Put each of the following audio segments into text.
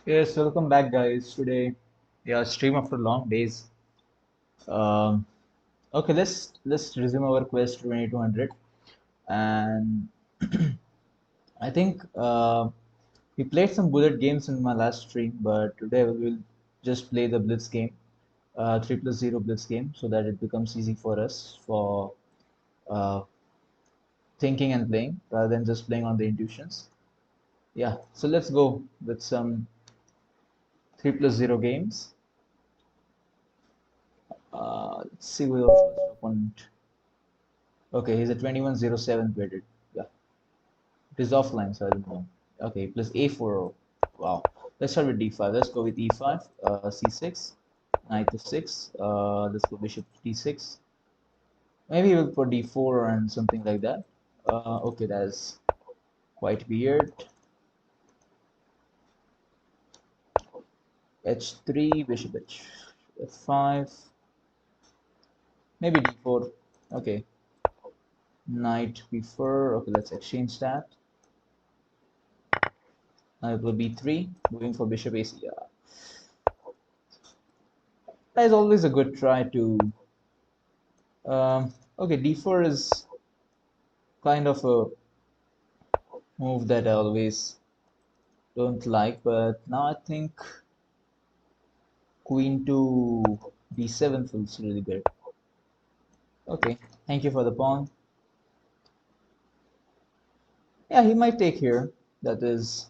Yes, welcome back, guys. Today, yeah, stream after long days. Um, okay, let's resume our quest 2200, and I think we played some bullet games in my last stream, but today we will just play the Blitz game, 3+0 Blitz game, so that it becomes easy for us for uh, thinking and playing rather than just playing on the intuitions. Yeah, so let's go with some 3+0 games. Let's see who our first opponent. Okay, he's a 2107 graded. Yeah, it is offline, so I don't know. Okay, plus a4. Wow. Let's start with d5. Let's go with e5, c6, knight to 6. Let's go bishop d6. Maybe we'll put d4 and something like that. Okay, that is quite weird. h3, bishop f5. Maybe d4. Okay, knight b4. Okay, let's exchange that. Now it will be 3, moving for bishop ac. Yeah. That is always a good try to. Okay, d4 is kind of a move that I always don't like, but now I think queen to d7 feels really good. Okay, thank you for the pawn. Yeah, he might take here. That is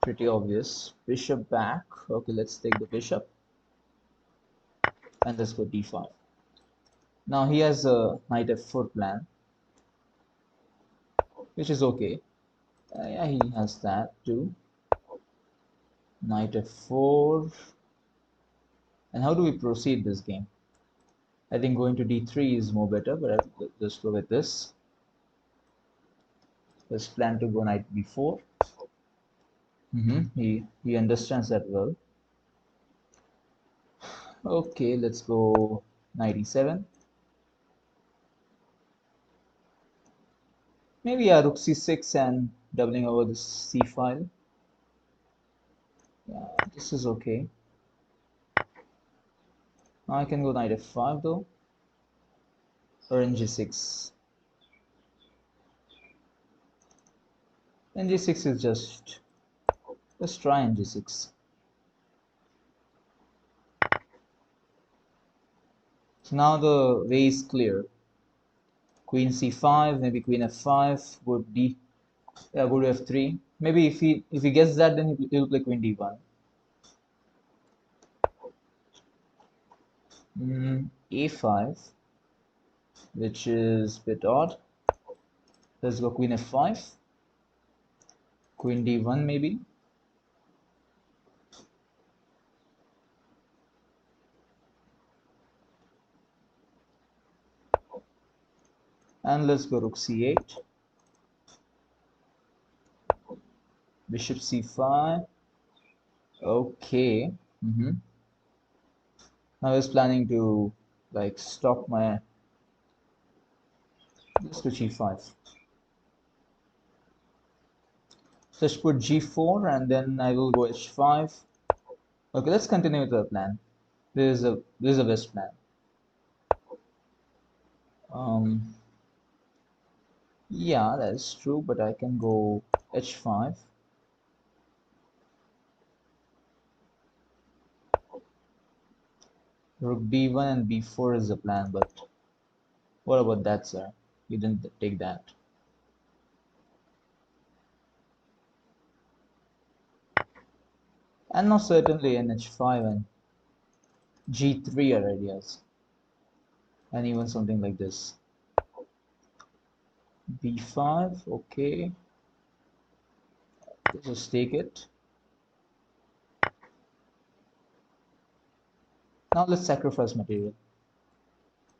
pretty obvious. Bishop back. Okay, let's take the bishop. And let's go d5. Now he has a knight f4 plan, which is okay. Yeah, he has that too. Knight f4. And how do we proceed this game? I think going to d3 is more better, but I'll just go with this. Let's plan to go knight b4. He understands that well. Okay, let's go knight e7. Maybe rook c6 and doubling over the c file. Yeah, this is okay. Now I can go knight f5 though, or in g6. And g6 is just, let's try in g6. So now the way is clear. Queen c5, maybe queen f5, go d, yeah, go to f3. Maybe if he gets that, then he'll play queen d1. A5, which is a bit odd. Let's go queen f5, queen d1 maybe. And let's go rook c8, bishop c5. Okay. Now he's planning to like stop my. Let's go g5. Let's put g4 and then I will go h5. Okay, let's continue with the plan. This is a best plan. Yeah, that's true, but I can go h5. Rook b1 and b4 is the plan, but what about that, sir? You didn't take that. And now certainly in h5 and g3 are ideas. And even something like this. b5, okay. Let's just take it. Now let's sacrifice material.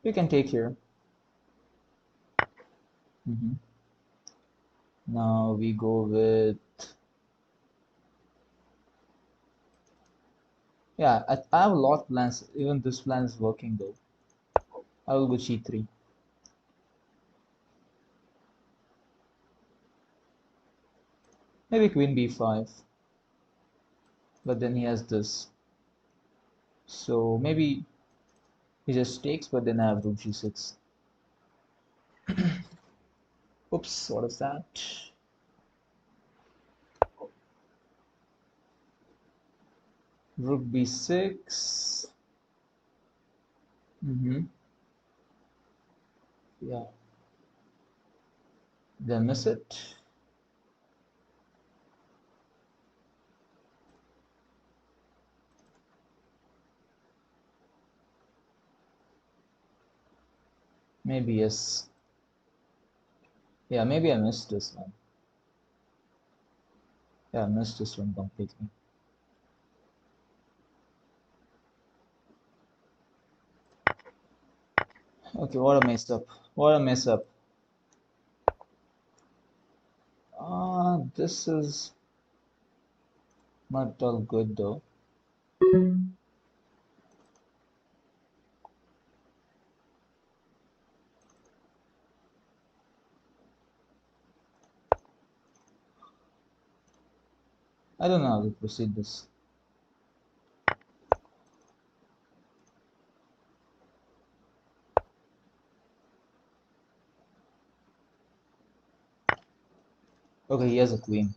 We can take here. Now we go with, yeah, I have a lot of plans. Even this plan is working though. I will go g3. Maybe queen b5. but then he has this. So maybe he just takes, but then I have rook g6. Oops, what is that? Rook b6. Yeah, did I miss it? Maybe yes. Yeah, maybe I missed this one. Yeah, I missed this one completely. Okay, what a mess up. What a mess up. This is not all good though. I don't know how to proceed this. Okay, he has a queen.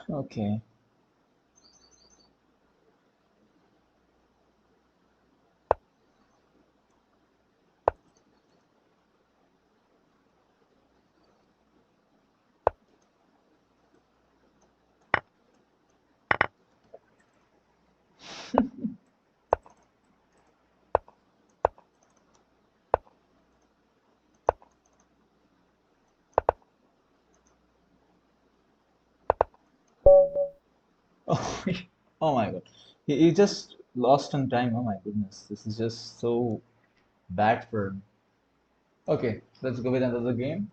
Okay. Oh, oh my God. He just lost on time. Oh my goodness. This is just so bad for him. Okay, let's go with another game.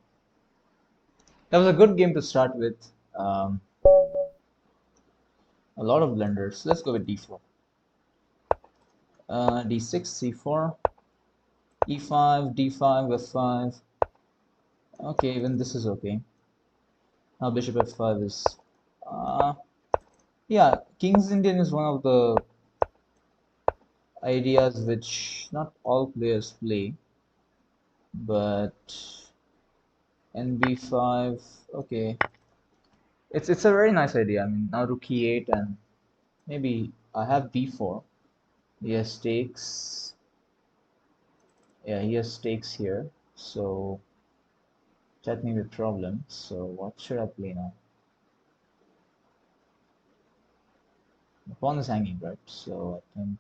That was a good game to start with. Um, a lot of blunders. Let's go with d4. D6, c4, e5, d5, f5. Okay, even this is okay. Now bishop f5 is. Uh, yeah, King's Indian is one of the ideas which not all players play, but nb5. Okay, it's a very nice idea. I mean, now rook e8 and maybe I have b4. He has stakes. Yeah, he has stakes here. So that may be a problem. So what should I play now? The pawn is hanging, right? So I think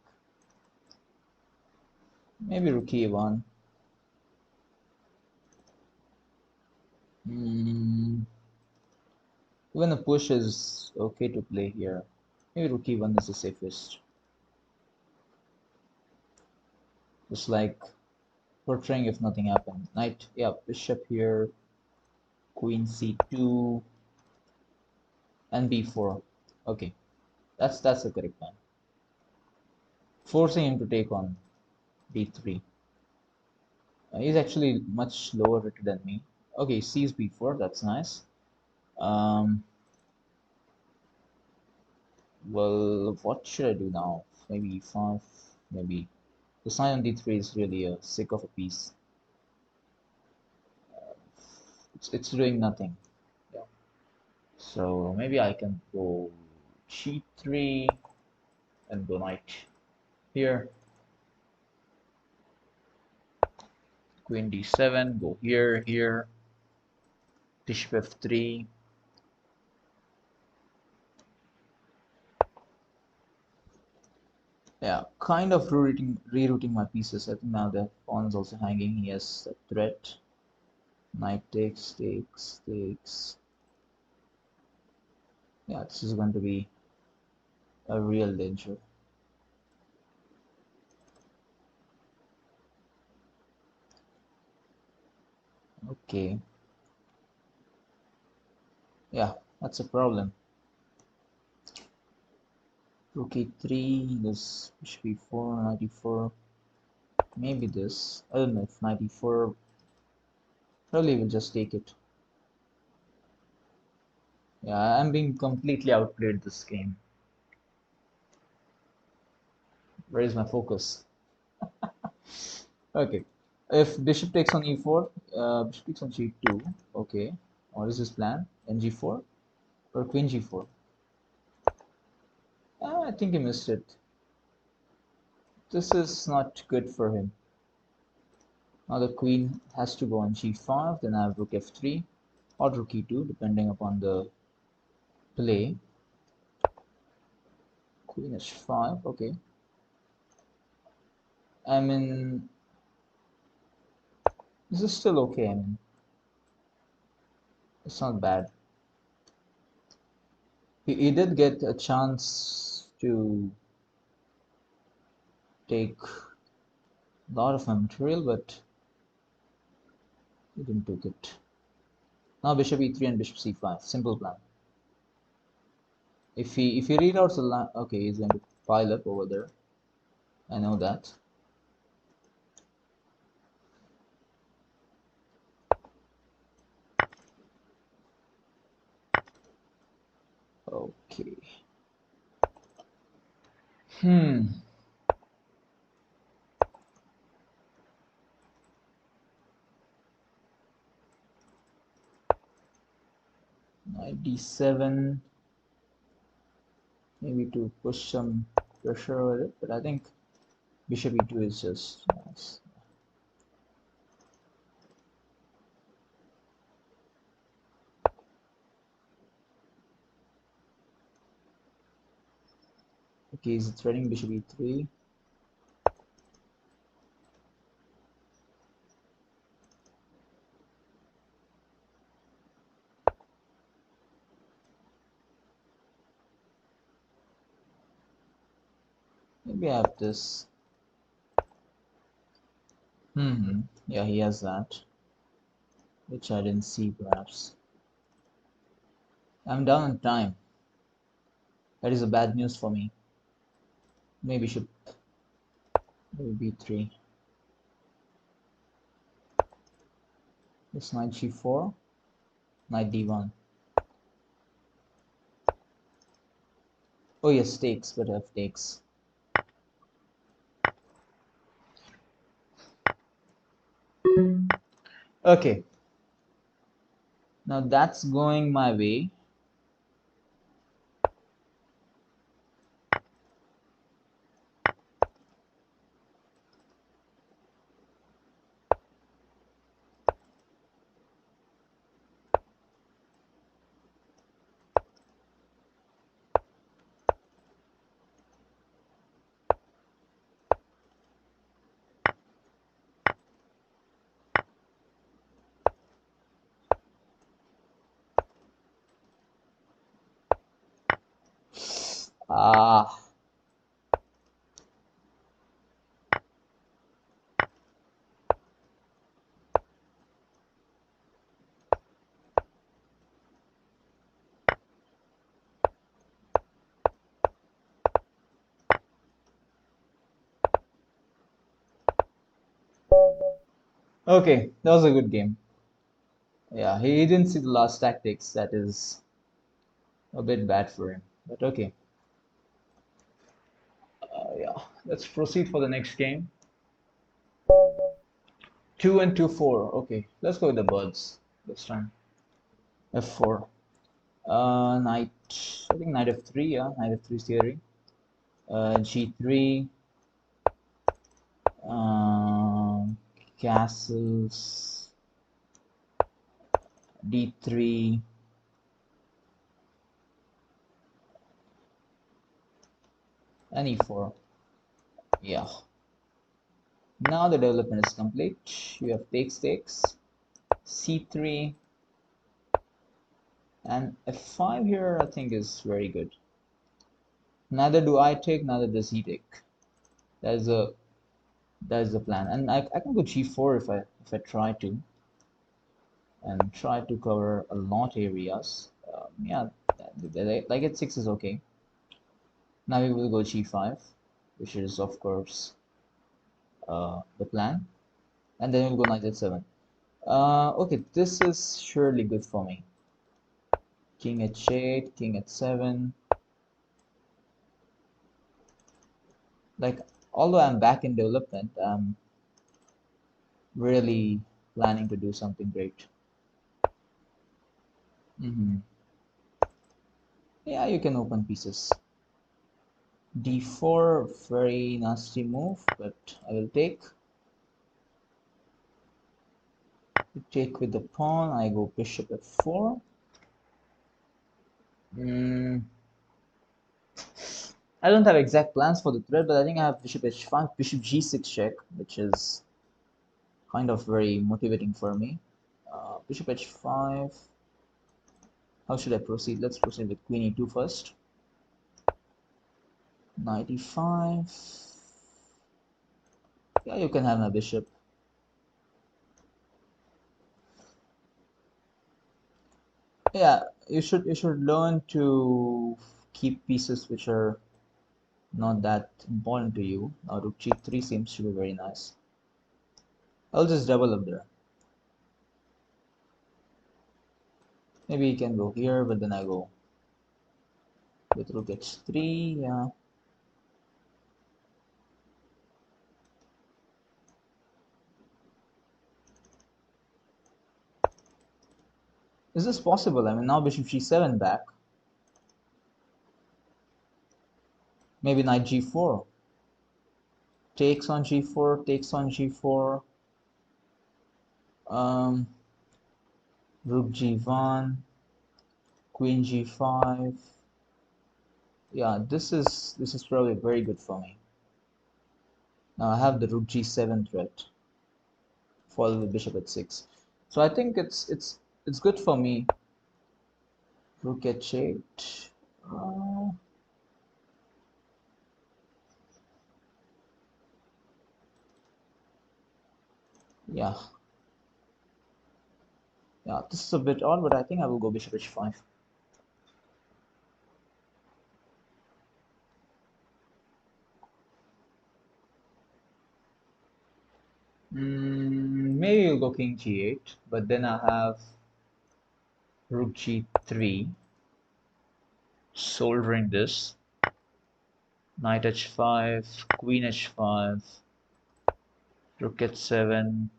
maybe rook e1. Mm, even a push is okay to play here. Maybe rook e1 is the safest. Just like portraying if nothing happened. Knight, yeah, bishop here, queen c2, and b4. Okay, that's the correct plan. Forcing him to take on b3. He's actually much lower rated than me. Okay, sees b4. That's nice. Um, well, what should I do now? Maybe e5. Maybe the knight on d3 is really a sick of a piece. It's doing nothing. Yeah. So maybe I can go g3 and go knight here. Queen d7. Go here, here. Bishop f3. Yeah, kind of rerouting my pieces. I think now the pawn is also hanging. He has a threat. Knight takes, takes, takes. Yeah, this is going to be a real danger. Okay. Yeah, that's a problem. Rook e3, this bishop e4, knight e4. Maybe this. I don't know if knight e4. Probably will just take it. Yeah, I'm being completely outplayed this game. Where is my focus? Okay. If bishop takes on e4, bishop takes on g2. Okay. What is his plan? Ng4 or queen g4? I think he missed it. This is not good for him. Now the queen has to go on g5. Then I have rook f3 or rook e2, depending upon the play. Queen h5. Okay. I mean, this is still okay. I mean, it's not bad. He did get a chance to take a lot of my material, but he didn't take it. Now bishop e3 and bishop c5. Simple plan. If he read out the line, okay, he's going to pile up over there. I know that. Okay. Hmm. Knight d7. Maybe to push some pressure over it, but I think bishop e2 is just nice. Okay, he's threatening bishop e3. Maybe I have this. Yeah, he has that, which I didn't see perhaps. I'm down on time. That is a bad news for me. Maybe b3. This knight g4, knight d1. Oh yes, takes, but f takes. Okay. Now that's going my way. Ah, okay, that was a good game. Yeah, he didn't see the last tactics. That is a bit bad for him, but okay. Yeah, let's proceed for the next game. 2 and 2 4. Okay, let's go with the birds this time. f4. Knight. I think knight f3. Yeah, knight f3 theory. G3. Castles. D3. And e4. Yeah. Now the development is complete. You have takes, c3, and f5 here I think is very good. Neither do I take, neither does he take. That is the plan. And I can go g4 if I try to, and try to cover a lot areas. Yeah, like h6 is okay. Now we will go g5, which is of course the plan, and then we'll go knight h7. Okay, this is surely good for me. King h8, king h7. Like, although I'm back in development, I'm really planning to do something great. Yeah, you can open pieces. d4, very nasty move, but I will take. You take with the pawn, I go bishop f4. I don't have exact plans for the thread, but I think I have bishop h5, bishop g6 check, which is kind of very motivating for me. Bishop h5. How should I proceed? Let's proceed with queen e2 first. Knight e5. Yeah, you can have my bishop. Yeah, you should learn to keep pieces which are not that important to you. Now rook g3 seems to be very nice. I'll just double up there. Maybe you can go here, but then I go with rook h3. Yeah. Is this possible? I mean, now bishop g7 back. Maybe knight g4. Takes on g4, takes on g4. Rook g1, queen g5. Yeah, this is probably very good for me. Now I have the rook g7 threat, followed with bishop h6. So I think it's good for me. Rook h8. Yeah, yeah. This is a bit odd, but I think I will go bishop h5. Maybe you'll go king g8, but then I have rook g3, soldering this. Knight h5, queen h5, rook h7.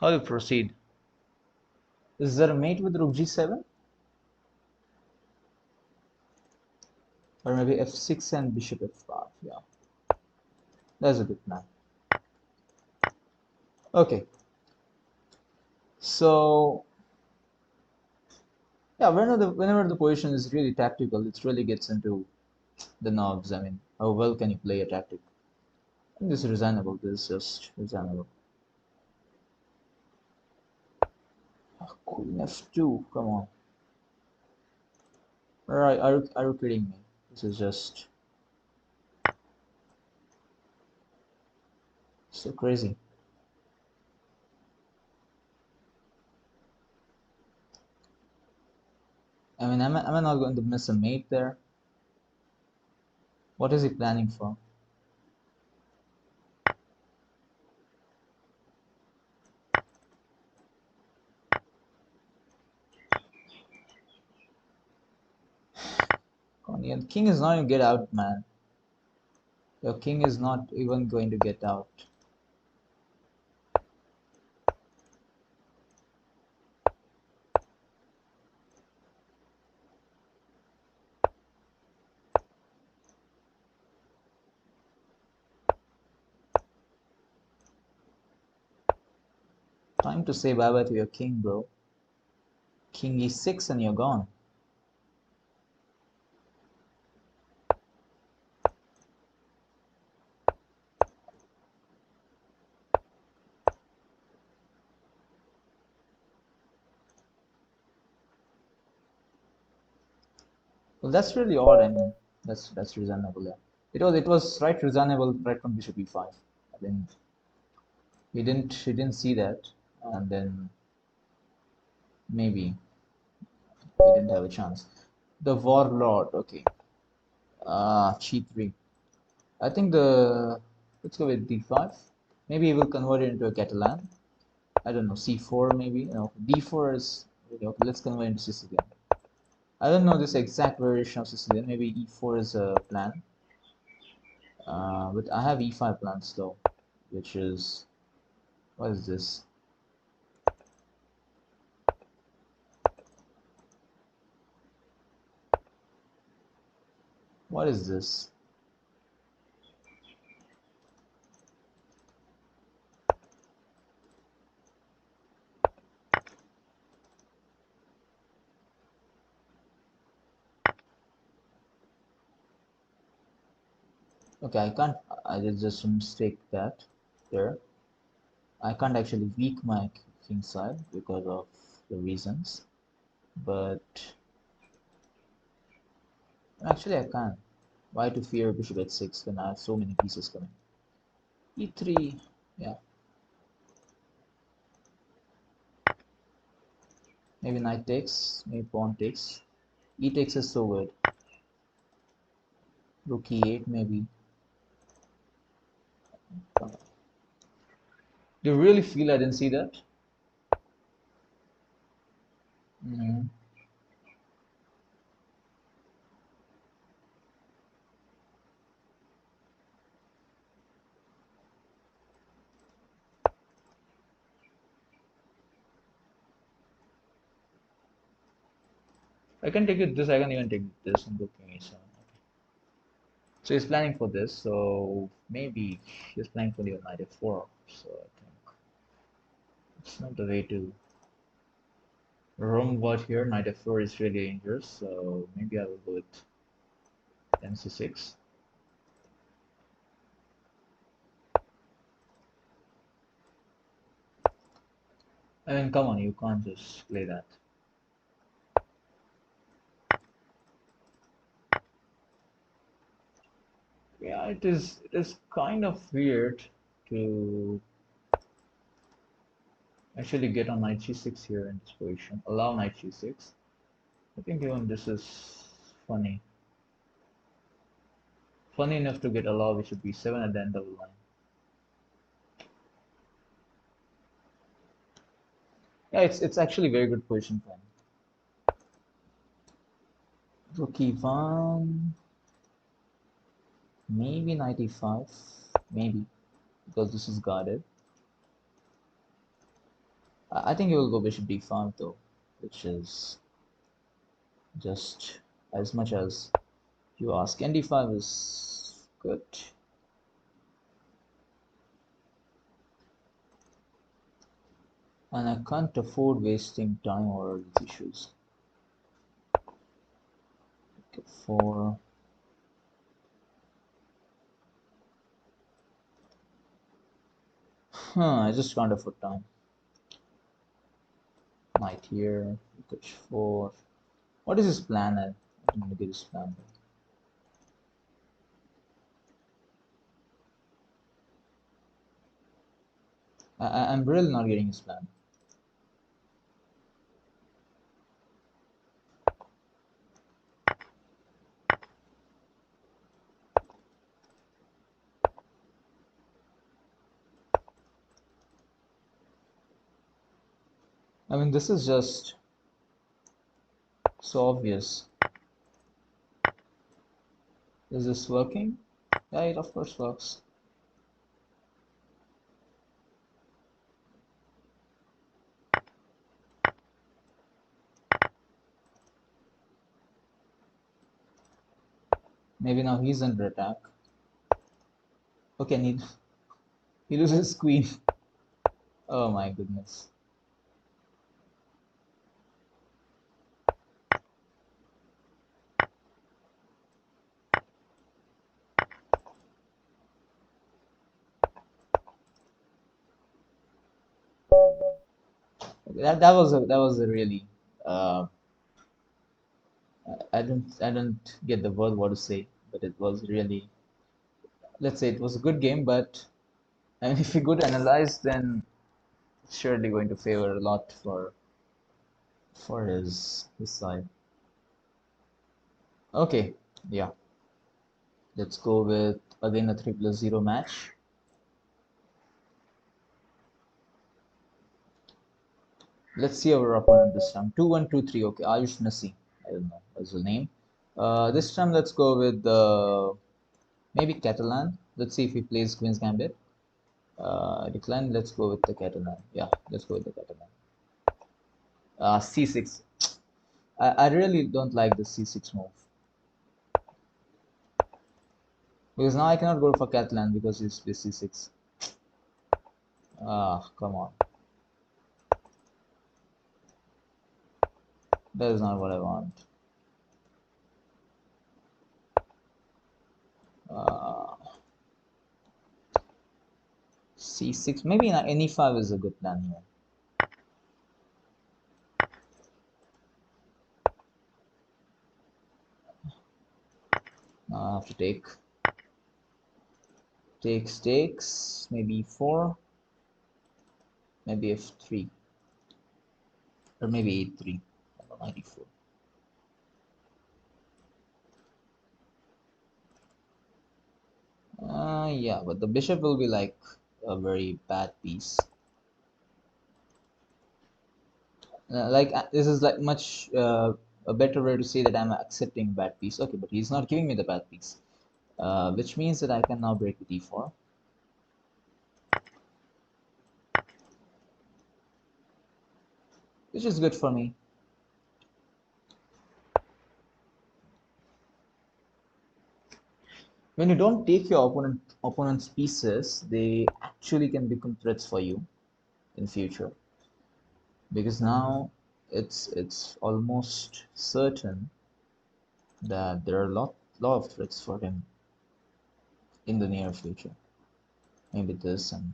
How do you proceed? Is there a mate with rook g7? Or maybe f6 and bishop f5. Yeah, that's a good plan. Okay. So yeah, whenever the position is really tactical, it really gets into the nerves. I mean, how well can you play a tactic? And this is reasonable. This is just reasonable. Queen f2. Come on. Alright, are you kidding me? This is just so crazy. I mean, am I not going to miss a mate there? What is he planning for? Your king is not going to get out, man. Your king is not even going to get out. Time to say bye-bye to your king, bro. King e6 and you're gone. Well, that's really odd. I mean, that's reasonable. Yeah, it was right reasonable right from bishop e5. I mean, he didn't see that, and then maybe he didn't have a chance. The warlord. Okay. G3. I think let's go with d5. Maybe he will convert it into a Catalan. I don't know, c4 maybe. No, d4 is okay. Let's convert into Sicilian. I don't know this exact variation of Sicilian. Maybe e4 is a plan. But I have e5 plans though, which is, what is this? What is this? Okay, I can't. I did just a mistake that there. I can't actually weak my king side because of the reasons, but actually I can. Why to fear bishop h6 when I have so many pieces coming? e3, yeah. Maybe knight takes, maybe pawn takes. E takes is so good. Rook e8 maybe. Do you really feel I didn't see that? Mm. I can take it this, I can even take this and go king h7. So he's planning for this, so maybe he's planning for the knight f4. So I think it's not the way to roam about here. Knight f4 is really dangerous, so maybe I will go with mc6. I mean, come on, you can't just play that. Yeah, it is. It is kind of weird to actually get on knight g6 here in this position. Allow knight g6. I think even this is funny. Funny enough to get allowed, which should be 7 at the end of the line. Yeah, it's actually very good position plan. Rook e1, maybe knight e5, maybe, because this is guarded. I think he will go bishop d5 though, which is just as much as you ask. And d5 is good. And I can't afford wasting time over these issues. Okay, 4. I just can't afford time. Knight here, rook h4. What is his plan? I don't know get his plan. I'm really not getting his plan. I mean, this is just so obvious. Is this working? Yeah, it of course works. Maybe now he's under attack. Okay, he loses queen. Oh my goodness. That was a really I don't get the word what to say, but it was really, let's say it was a good game, but I mean, if you could analyze, then it's surely going to favor a lot for his side. Okay, yeah. Let's go with again a 3 plus 0 match. Let's see our opponent this time. 2-1-2-3. Okay, Ayush Nasi. I don't know what's the name. This time let's go with maybe Catalan. Let's see if he plays Queen's Gambit. Decline. Let's go with the Catalan. Yeah, let's go with the Catalan. C6. I really don't like the C6 move because now I cannot go for Catalan because he's with C6. Ah, come on. That is not what I want. Uh, C6. Maybe any 5 is a good plan here. I have to takes maybe 4, maybe F3, or maybe 8-3. 94. Yeah, but the bishop will be like a very bad piece. This is like much a better way to say that I'm accepting bad piece. Okay, but he's not giving me the bad piece, which means that I can now break with e4. Which is good for me. When you don't take your opponent's pieces, they actually can become threats for you in future, because now it's almost certain that there are lot of threats for him in the near future. Maybe this, and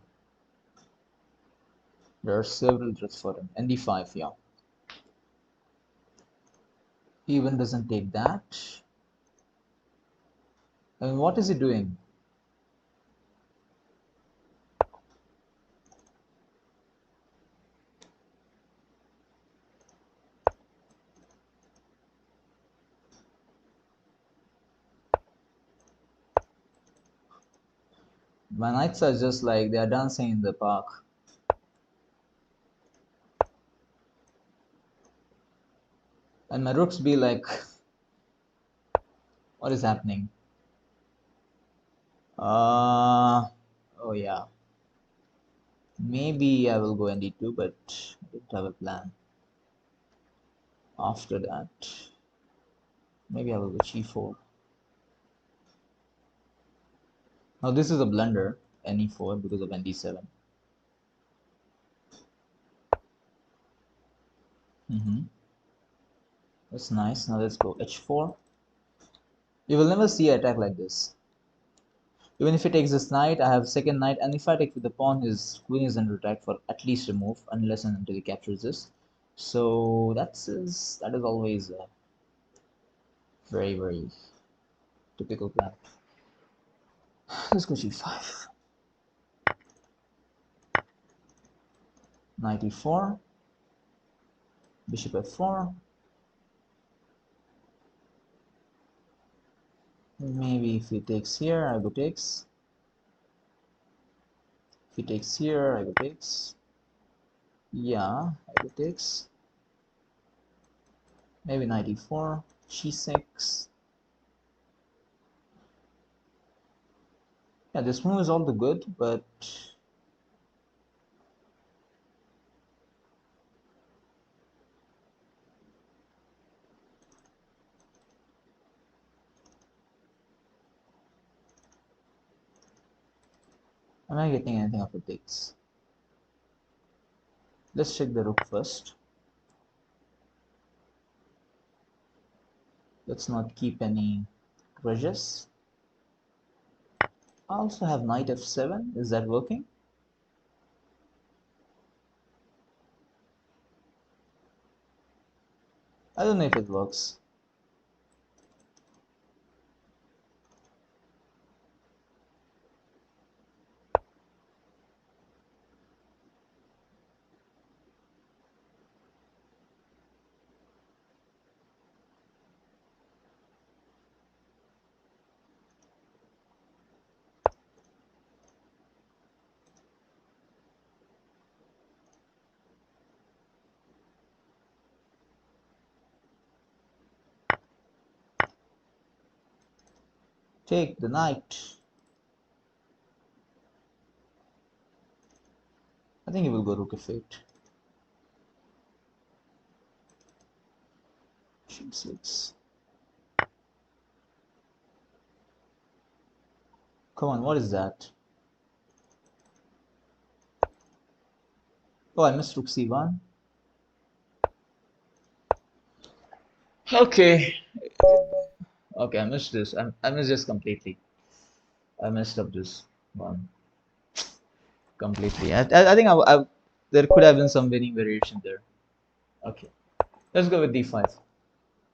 there are several threats for him. ND5, yeah. He even doesn't take that. I mean, what is he doing? My knights are just like they are dancing in the park. And my rooks be like, what is happening? Oh yeah. Maybe I will go ND2, but I don't have a plan. After that, maybe I will go G4. Now this is a blunder, NE4 because of ND7. That's nice. Now let's go H4. You will never see an attack like this. Even if he takes this knight, I have second knight, and if I take with the pawn, his queen is under attack for at least a move, unless and until he captures this. So that is always a very, very typical plan. Let's go G5. Knight E4. Bishop F4. Maybe if he takes here, I go takes. If he takes here, I go takes. Yeah, I go takes. Maybe knight E4, G6. Yeah, this move is all the good, but am I getting anything after takes? Let's check the rook first. Let's not keep any grudges. I also have knight f7. Is that working? I don't know if it works. Take the knight. I think he will go rook f8. g6. Come on, what is that? Oh, I missed rook c1. Okay. Okay, I missed this. I missed this completely. I messed up this one completely. I think there could have been some winning variation there. Okay, let's go with d5.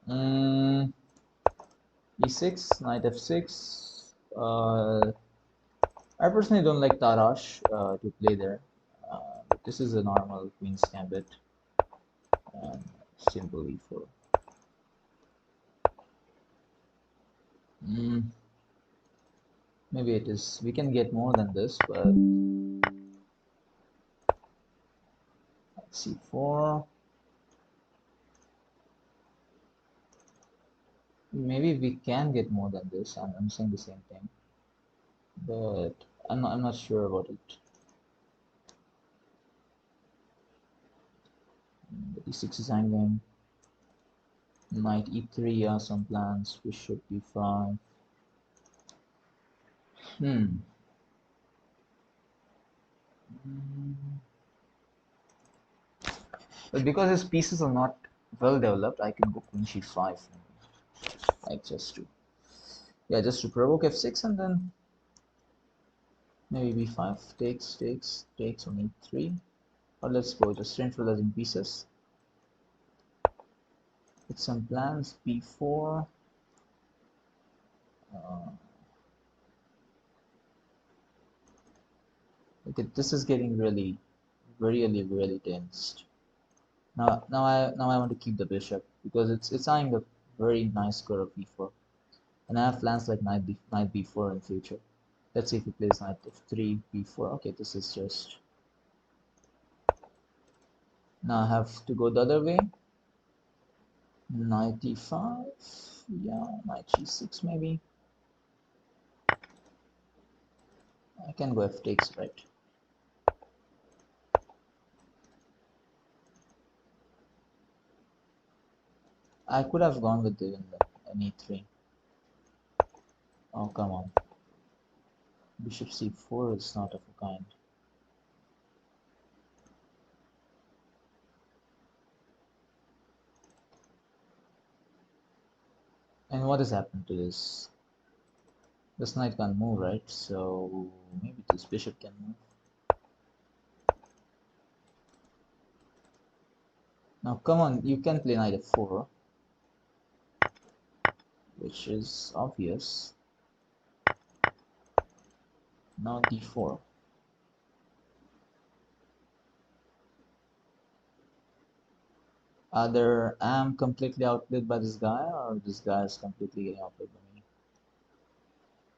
Mm, e6, knight f6. I personally don't like Tarash to play there. But this is a normal queen's gambit. And simple e4. Mm, maybe it is. We can get more than this, but c4. Maybe we can get more than this. I'm saying the same thing, but I'm not sure about it. e6 is hanging. Knight e3 are some plans. Bishop b5. Hmm. But because his pieces are not well developed, I can go queen g5. Like just to provoke f6 and then maybe b5 takes on e3. Or let's go just centralizing pieces. With some plans, b4. Okay, this is getting really tensed. Now I want to keep the bishop because it's eyeing a very nice square of e4, and I have plans like knight b4 in future. Let's see if he plays knight f3 b4. Okay, this is just now I have to go the other way. Knight e5, yeah, knight g6 maybe. I can go f takes, right? I could have gone with even an e3. Oh, come on. Bishop c4 is not of a kind. And what has happened to this? This knight can't move, right? So maybe this bishop can move. Now come on, you can play knight f4, which is obvious. Now d4. Either I'm completely outplayed by this guy, or this guy is completely getting outplayed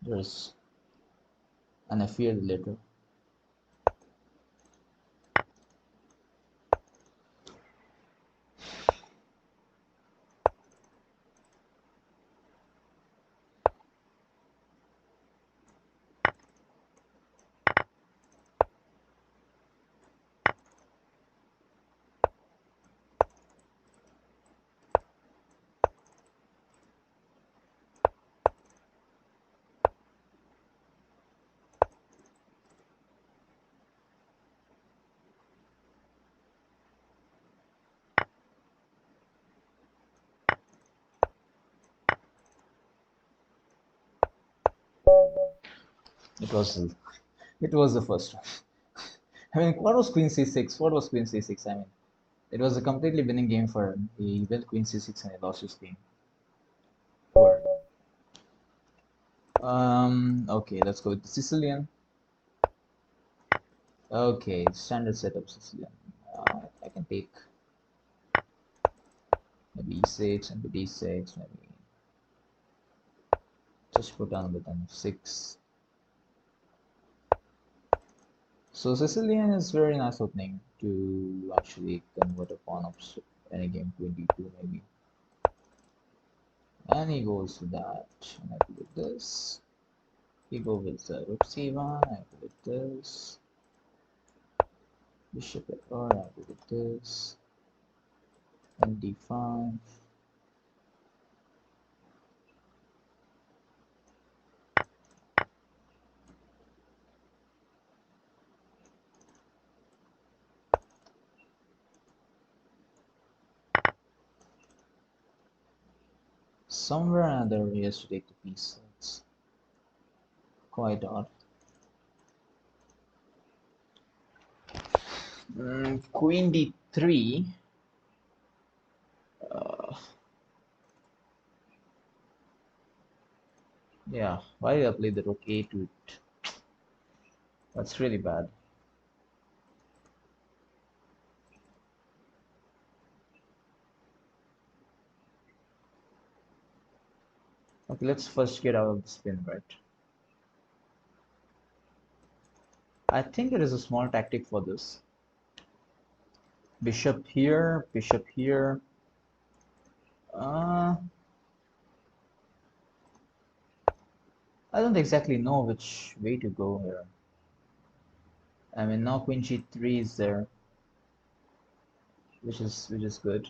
by me. And I fear the later. It was it was the first one. I mean, what was queen c6? What was queen c6? I mean, it was a completely winning game for him. He built queen c6 and he lost his game. Poor. Okay, let's go with the Sicilian. Okay, standard setup Sicilian. I can take maybe e6 and d6, maybe just put down with an f6. So Sicilian is very nice opening to actually convert a pawn up any game queen d2 maybe. And he goes to that, and I do this. We go with rook c1, I go with this. Bishop f4, I go with this. And d5. Somewhere or another he has to take the piece. It's quite odd. Queen d3. Yeah, why did I play the rook a to it? That's really bad. Okay, let's first get out of the spin, right? I think there is a small tactic for this. Bishop here, bishop here. I don't exactly know which way to go here. I mean, now queen g3 is there, which is good.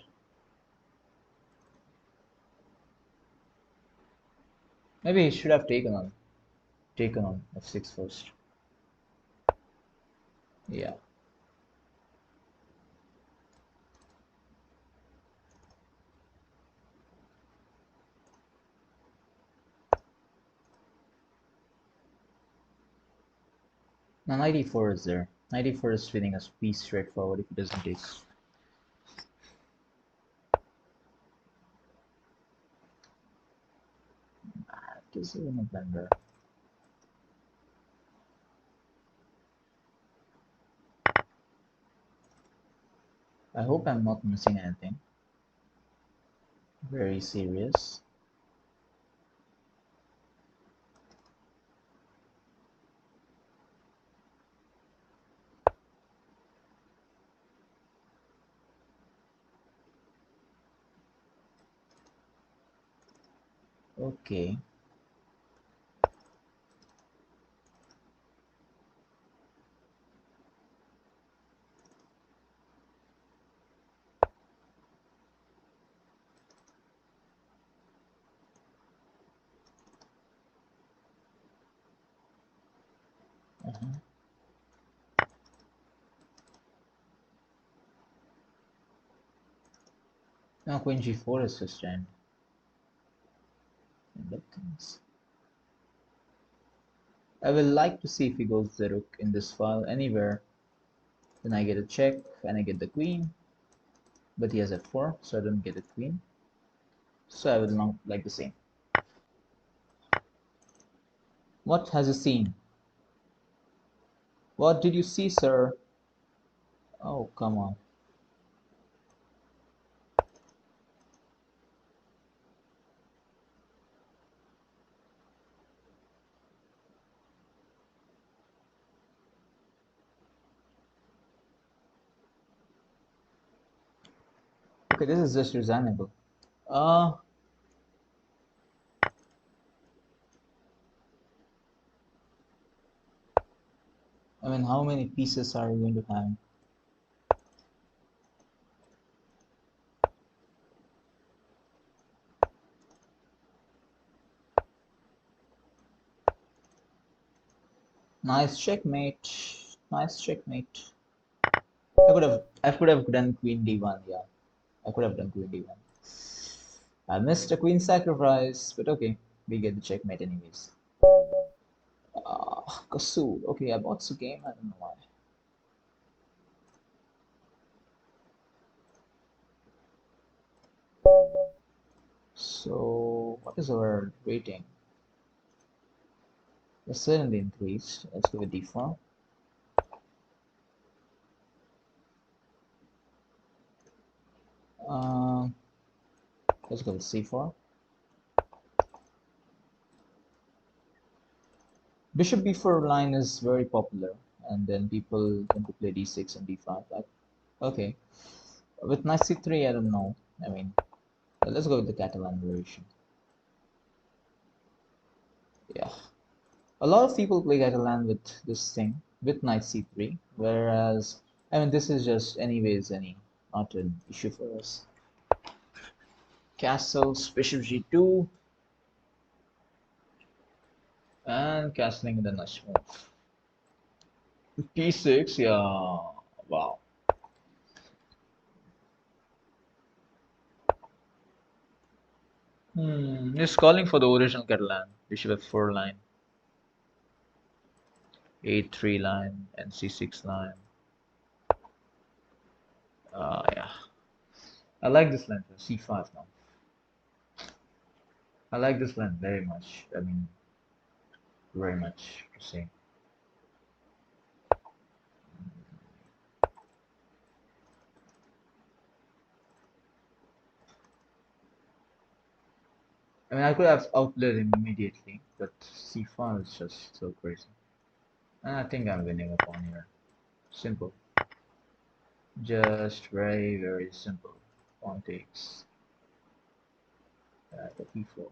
Maybe he should have taken on f6 first. Yeah. Now knight e4 is there. Knight e4 is feeling a piece straightforward if he doesn't take. This is even a blunder. I hope I'm not missing anything. Very serious. Okay. Uh-huh. Now queen g4 is sustained. Things. I will like to see if he goes the rook in this file anywhere. Then I get a check and I get the queen. But he has f4, so I don't get a queen. So I will not like the same. What has he seen? What did you see, sir? Oh, come on. Okay, this is just reasonable. I mean, how many pieces are we going to have? Nice checkmate. Nice checkmate. I could have done queen d1. Yeah, I could have done queen d1. I missed a queen sacrifice, but okay, we get the checkmate anyways. Kasu. Okay, I bought the game. I don't know why. So, what is our rating? It's certainly increased. Let's go with d4. Uh, let's go with c4. Bishop b4 line is very popular, and then people tend to play d6 and d5. Like, okay, with knight c3, I don't know. I mean, let's go with the Catalan version. Yeah. A lot of people play Catalan with this thing, with knight c3, whereas, I mean, this is just anyways not an issue for us. Castles, bishop g2, and castling in the next move. p6, yeah, wow. He's calling for the original Catalan, bishop f4 line, a3 line, and c6 line. Yeah. I like this line, c5 now. I like this line very much. I mean, very much to say. I mean, I could have outplayed him immediately, but c5 is just so crazy. And I think I'm winning a pawn here. Simple. Just very, very simple. Pawn takes the p4.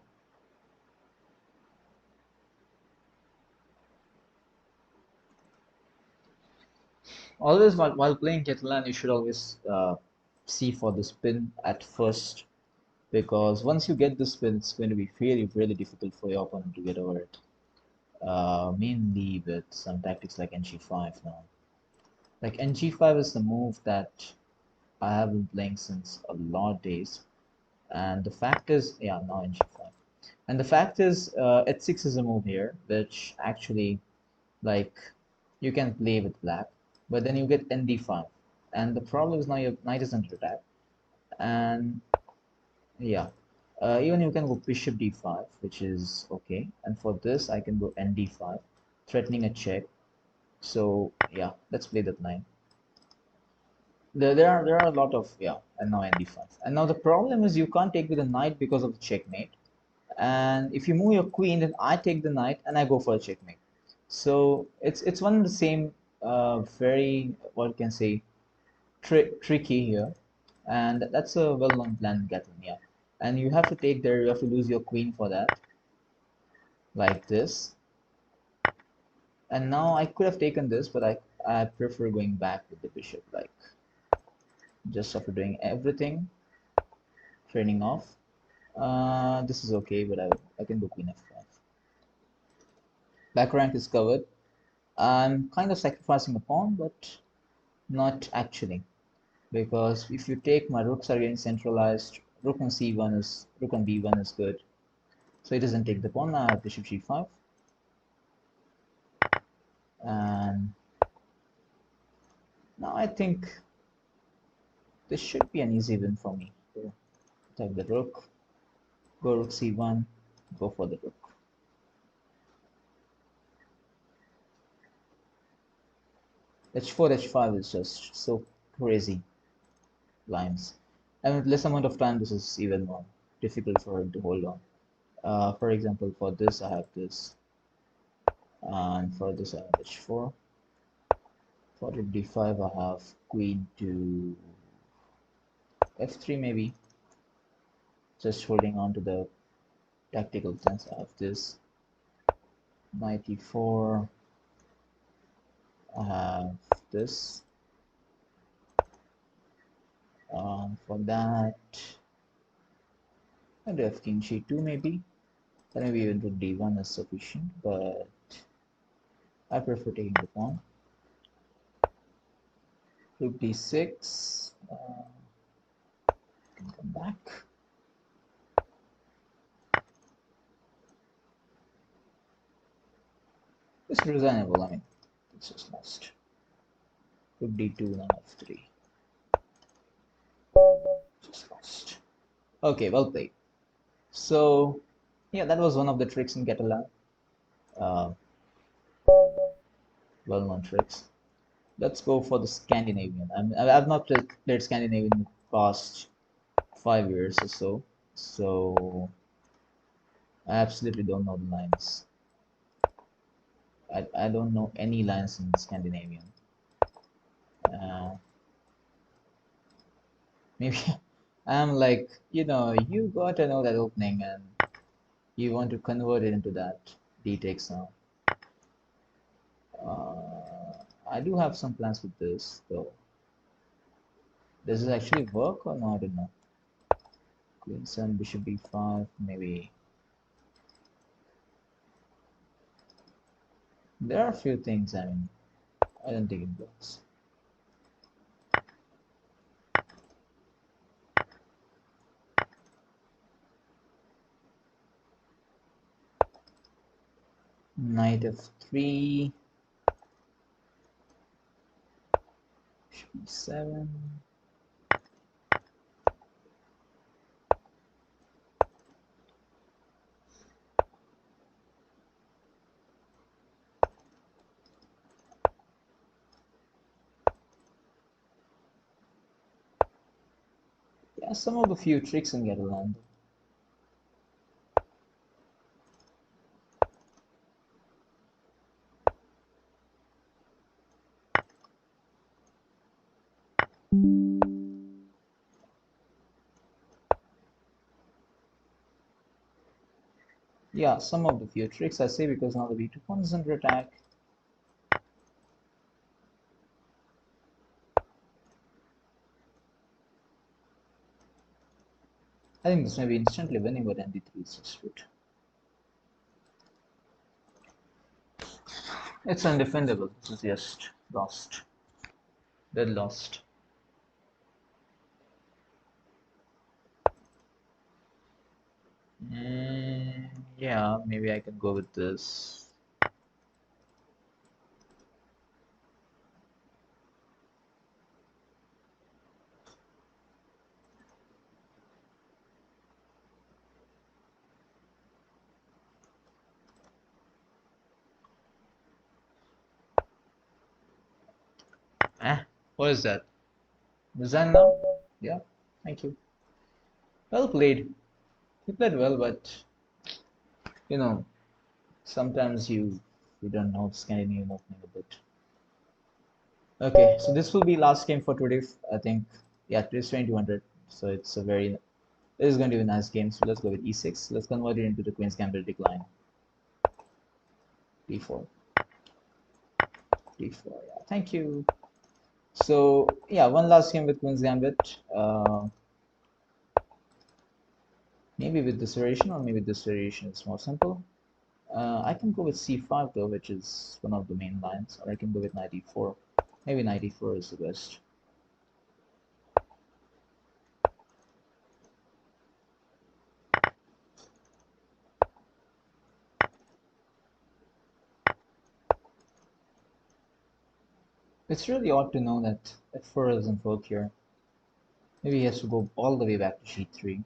Always while playing Catalan, you should always see for the spin at first, because once you get the spin, it's going to be really, really difficult for your opponent to get over it. Mainly with some tactics like ng5 now. Like ng5 is the move that I have been playing since a lot of days, and the fact is, yeah, now ng5. And the fact is, h6 is a move here, which actually, like, you can play with black, but then you get nd5, and the problem is now your knight is under attack, and yeah, even you can go bishop d5, which is okay, and for this I can go nd5, threatening a check. So yeah, let's play that line. There are a lot of, yeah, and now nd5, and now the problem is you can't take with the knight because of the checkmate, and if you move your queen, then I take the knight and I go for a checkmate. So it's one of the same, very, what you can say, tricky here, and that's a well-known plan in Gatling, yeah. And you have to take there, you have to lose your queen for that, like this. And now I could have taken this, but I prefer going back with the bishop, like just after doing everything, training off. This is okay, but I can go queen f5. Back rank is covered. I'm kind of sacrificing a pawn, but not actually, because if you take, my rooks are getting centralized. Rook on c1 is, rook on b1 is good, so it doesn't take the pawn. Now I have bishop g5, and now I think this should be an easy win for me. So take the rook, go rook c1, go for the rook. h4, h5 is just so crazy lines. And with less amount of time, this is even more difficult for him to hold on. For example, for this I have this, and for this I have h4. For rook d5 I have queen to f3 maybe. Just holding on to the tactical sense. I have this knight e4. I have this. For that, I do have king g2 maybe. Then maybe even rook d1 is sufficient, but I prefer taking the pawn. Rook d6. Can come back. It's reasonable. I mean, it's just lost. Rook d2, then f3. Just lost. Okay, well played. So yeah, that was one of the tricks in Catalan. Uh, well-known tricks. Let's go for the Scandinavian. I've not played Scandinavian in the past 5 years or so, so I absolutely don't know the lines. I don't know any lines in Scandinavian. Maybe I'm like, you got to know that opening and you want to convert it into that d takes now. I do have some plans with this though. Does this actually work or not? I don't know. Queen 7, bishop b5, maybe. There are a few things, I mean, I don't think it works. Knight f3, bishop e7. Yeah, some of the few tricks in Gatland. Yeah, some of the few tricks I say because now the b2 pawn is under attack. I think this may be instantly winning, but md3 is just good. It's undefendable. This is just lost. Dead lost. Yeah, maybe I can go with this. What is that? Design now? Yeah, thank you. Well played. You played well, but you know, sometimes you don't know Scandinavian opening a bit. Okay, so this will be last game for today. I think, yeah, today's 2200. So it's a very, this is going to be a nice game. So let's go with e6. Let's convert it into the Queen's Gambit decline. d4, d4. Yeah, thank you. So yeah, one last game with Queen's Gambit. Maybe with this variation, or maybe this variation is more simple. I can go with c5 though, which is one of the main lines, or I can go with knight e4. Maybe knight e4 is the best. It's really odd to know that f4 doesn't work here. Maybe he has to go all the way back to g3,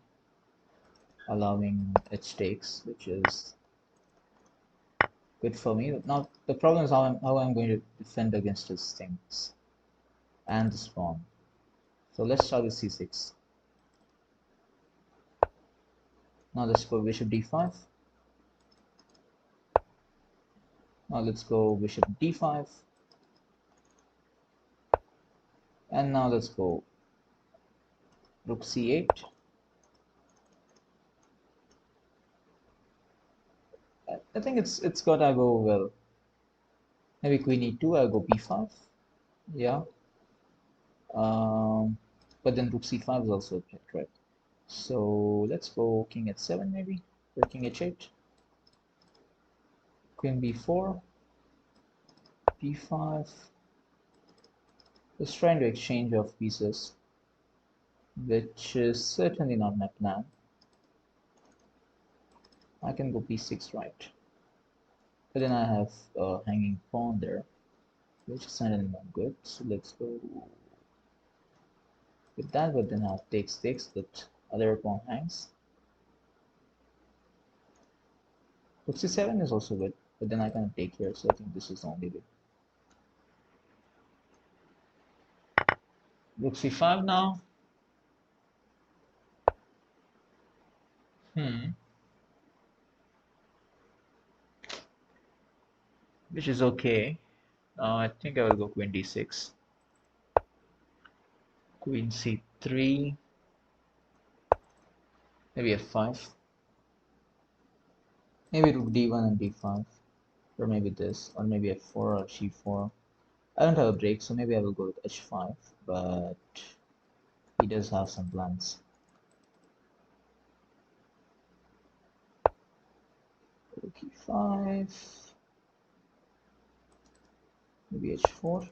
allowing h takes, which is good for me. Now the problem is how I'm going to defend against his things and this pawn. So let's start with c6. Now let's go bishop d5. Now let's go bishop d5. And now let's go rook c8. I think it's gotta go well. Maybe queen e2, I'll go b5. Yeah. But then rook c5 is also a threat. So let's go king h7 maybe, or king h8. Queen b4, b5. Just trying to exchange of pieces, which is certainly not my plan. I can go b6 right. But then I have a hanging pawn there, which is certainly not good. So let's go with that, but then I have takes that other pawn hangs. Rook c7 is also good, but then I can take here, so I think this is the only way. Rook c5 now. Which is okay. I think I will go queen d6. Queen c3. Maybe f5. Maybe rook d1 and d5. or maybe this, or maybe f4 or g4. I don't have a break, so maybe I will go with h5, but he does have some plans. Rook e5, maybe h4.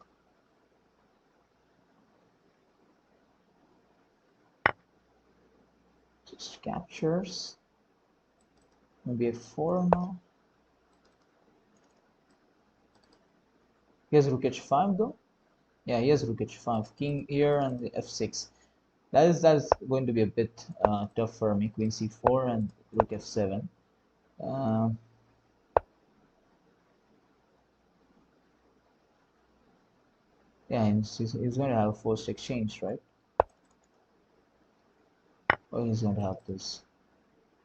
Just captures. Maybe f4 now. He has rook h5 though. Yeah, he has rook h5, king here, and the f6. That is going to be a bit tough for me. Queen c4 and rook f7. Uh, yeah, he's going to have a forced exchange, right? Oh, he's going to have this.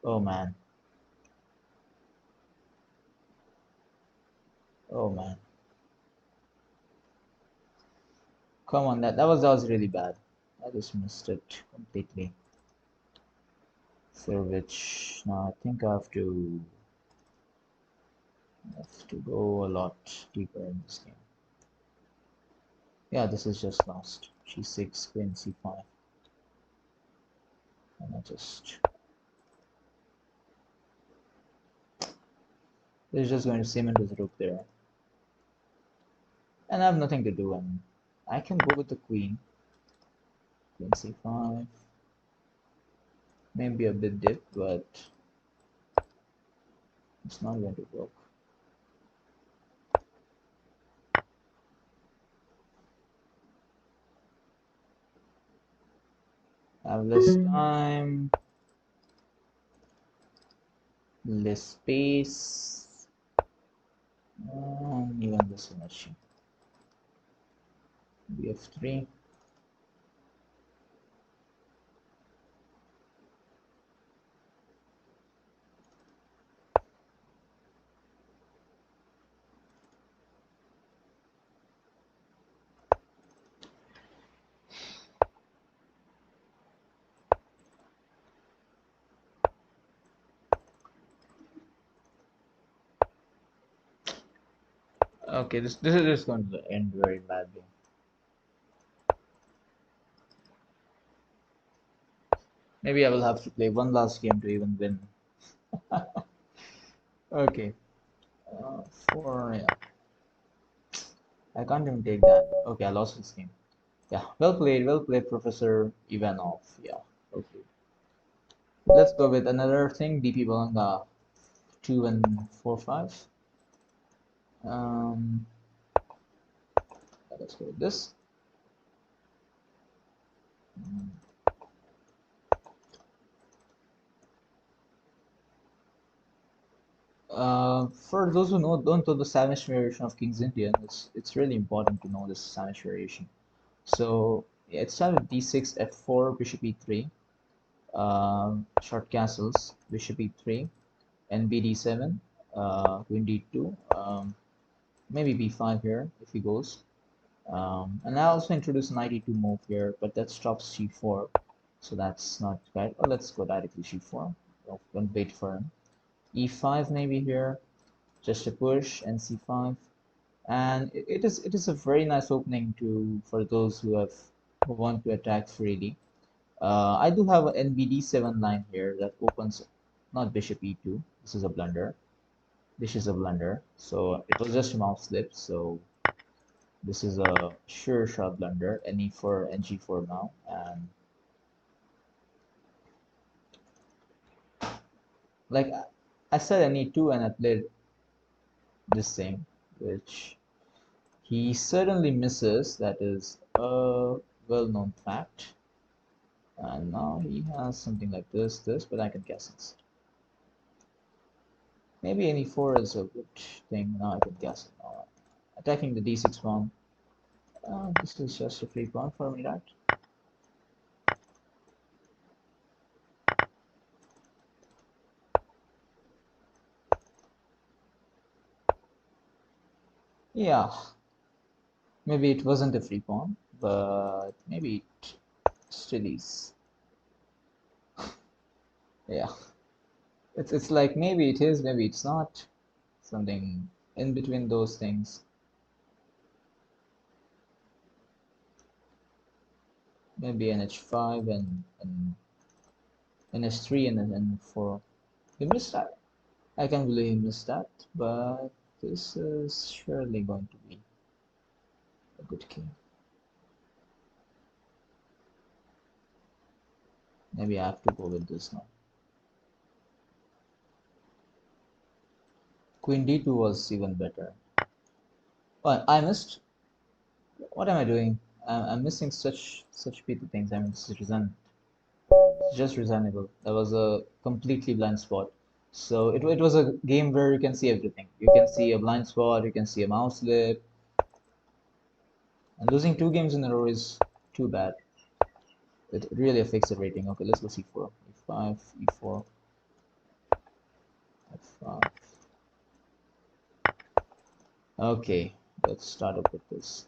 Oh man. Oh man. Come on, that was really bad. I just missed it completely. For which now I think I have to go a lot deeper in this game. Yeah, this is just lost. G6, Queen C5, and I just it's just going to cement his rook there, and I have nothing to do. I mean, I can go with the Queen, Queen C5, maybe a bit dip, but it's not going to work. I have less time, less space, and even this energy. BF3. Okay, this is just going to end very badly. Maybe I will have to play one last game to even win. Okay, yeah. I can't even take that. Okay, I lost this game. Yeah, well played, Professor Ivanov. Yeah, okay. Let's go with another thing. DP Balanga 2 and 4 5. Um, let's go with this. For those who don't know the Samish variation of King's Indian, it's really important to know this Samish variation. So yeah, it started with d6, f4, bishop e3, short castles, bishop e3, and bd7, queen d2, maybe b5 here if he goes. And I also introduced knight e2 move here, but that stops c4, so that's not right. Oh, let's go directly c4. Don't wait for him. e5 maybe here, just a push, and c5. And it is a very nice opening to for those who want to attack freely. I do have an NBD7 line here that opens not bishop e2. This is a blunder. This is a blunder. So it was just a mouse slip. So this is a sure shot blunder. And e4 and g4 now. And like I said, I need 2 and I played this thing, which he certainly misses. That is a well-known fact. And now he has something like this, but I can guess it. Maybe any 4 is a good thing. Now I can guess it. Attacking the d6 pawn. This is just a free pawn for me, right? Yeah, maybe it wasn't a free pawn, but maybe it still is. Yeah, it's like maybe it is, maybe it's not. Something. in between those things. Maybe an h5 and h3 and then n4. He missed that. I can't believe he missed that, but this is surely going to be a good game. Maybe I have to go with this now. Queen d2 was even better. Oh, I missed. What am I doing? I'm missing such petty things. I mean, this is just reasonable. That was a completely blind spot. So it was a game where you can see everything. You can see a blind spot, you can see a mouse slip, and losing two games in a row is too bad. It really affects the rating. Okay, let's go c4, e5, e4, f5. Okay, let's start up with this.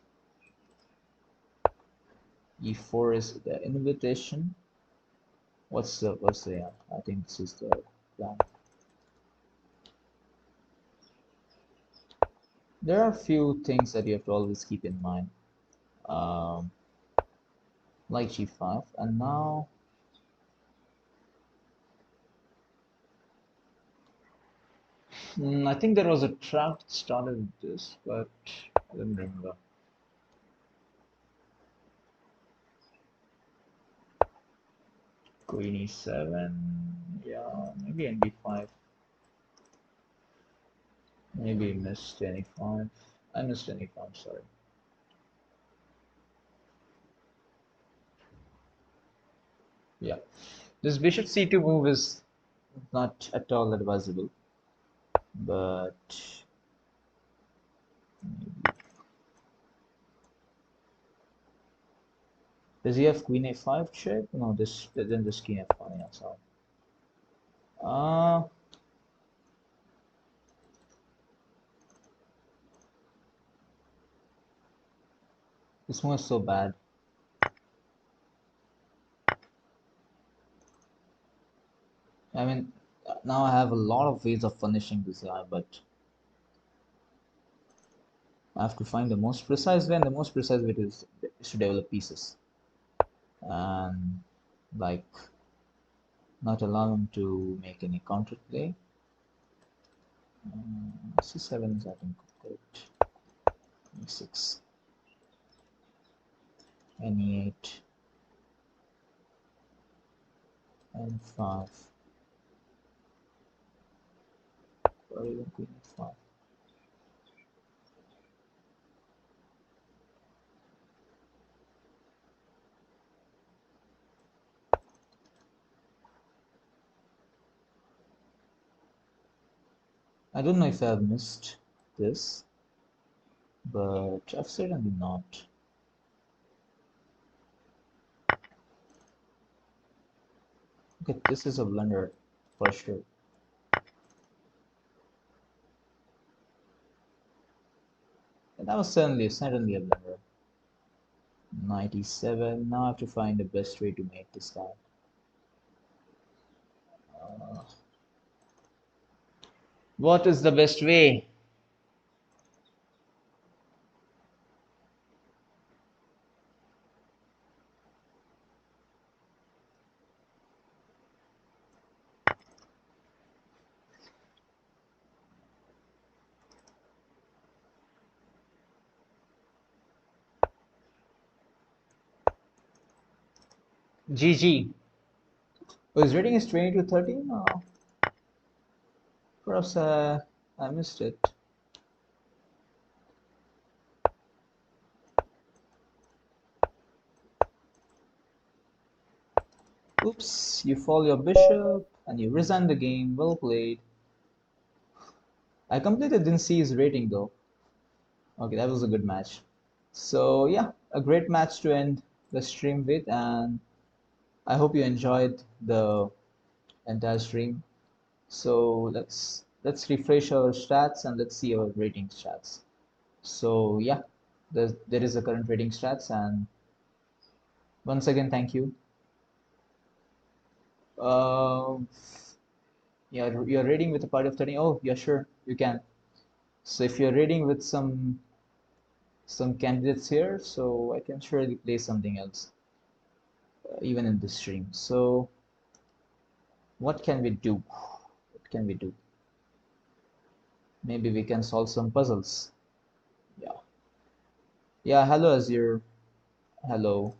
E4 is the invitation. What's the yeah, I think this is the plan. There are a few things that you have to always keep in mind. Um, like g5, and now I think there was a trap that started with this, but I don't remember. Queen e7, yeah, maybe nd5, maybe missed n5. I missed n5, sorry. Yeah, this bishop c2 move is not at all advisable, but does he have queen a5 check? No, then this king f1. Yeah, sorry. Uh, this one is so bad. I mean, now I have a lot of ways of punishing this guy, but I have to find the most precise way, and the most precise way is to develop pieces and like not allow him to make any counter play. C7 is I think good. E6, N8, N5, or even Queen F5. I don't know if I have missed this, but I've certainly not. Okay, this is a blunder for sure. And that was certainly a blunder. 97. Now I have to find the best way to make this guy. What is the best way? GG. Oh, his rating is 20 to 13? Oh, perhaps I missed it. Oops, you fall your bishop and you resign the game. Well played. I completely didn't see his rating though. Okay, that was a good match. So yeah, a great match to end the stream with, and I hope you enjoyed the entire stream. So let's refresh our stats and let's see our rating stats. So yeah, there is a current rating stats, and once again thank you. Uh, yeah, you're rating with a party of 13. Oh, yeah, sure, you can. So if you're reading with some candidates here, so I can surely play something else even in this stream. So what can we do? What can we do? Maybe we can solve some puzzles. Yeah. Yeah, hello Azir. Hello.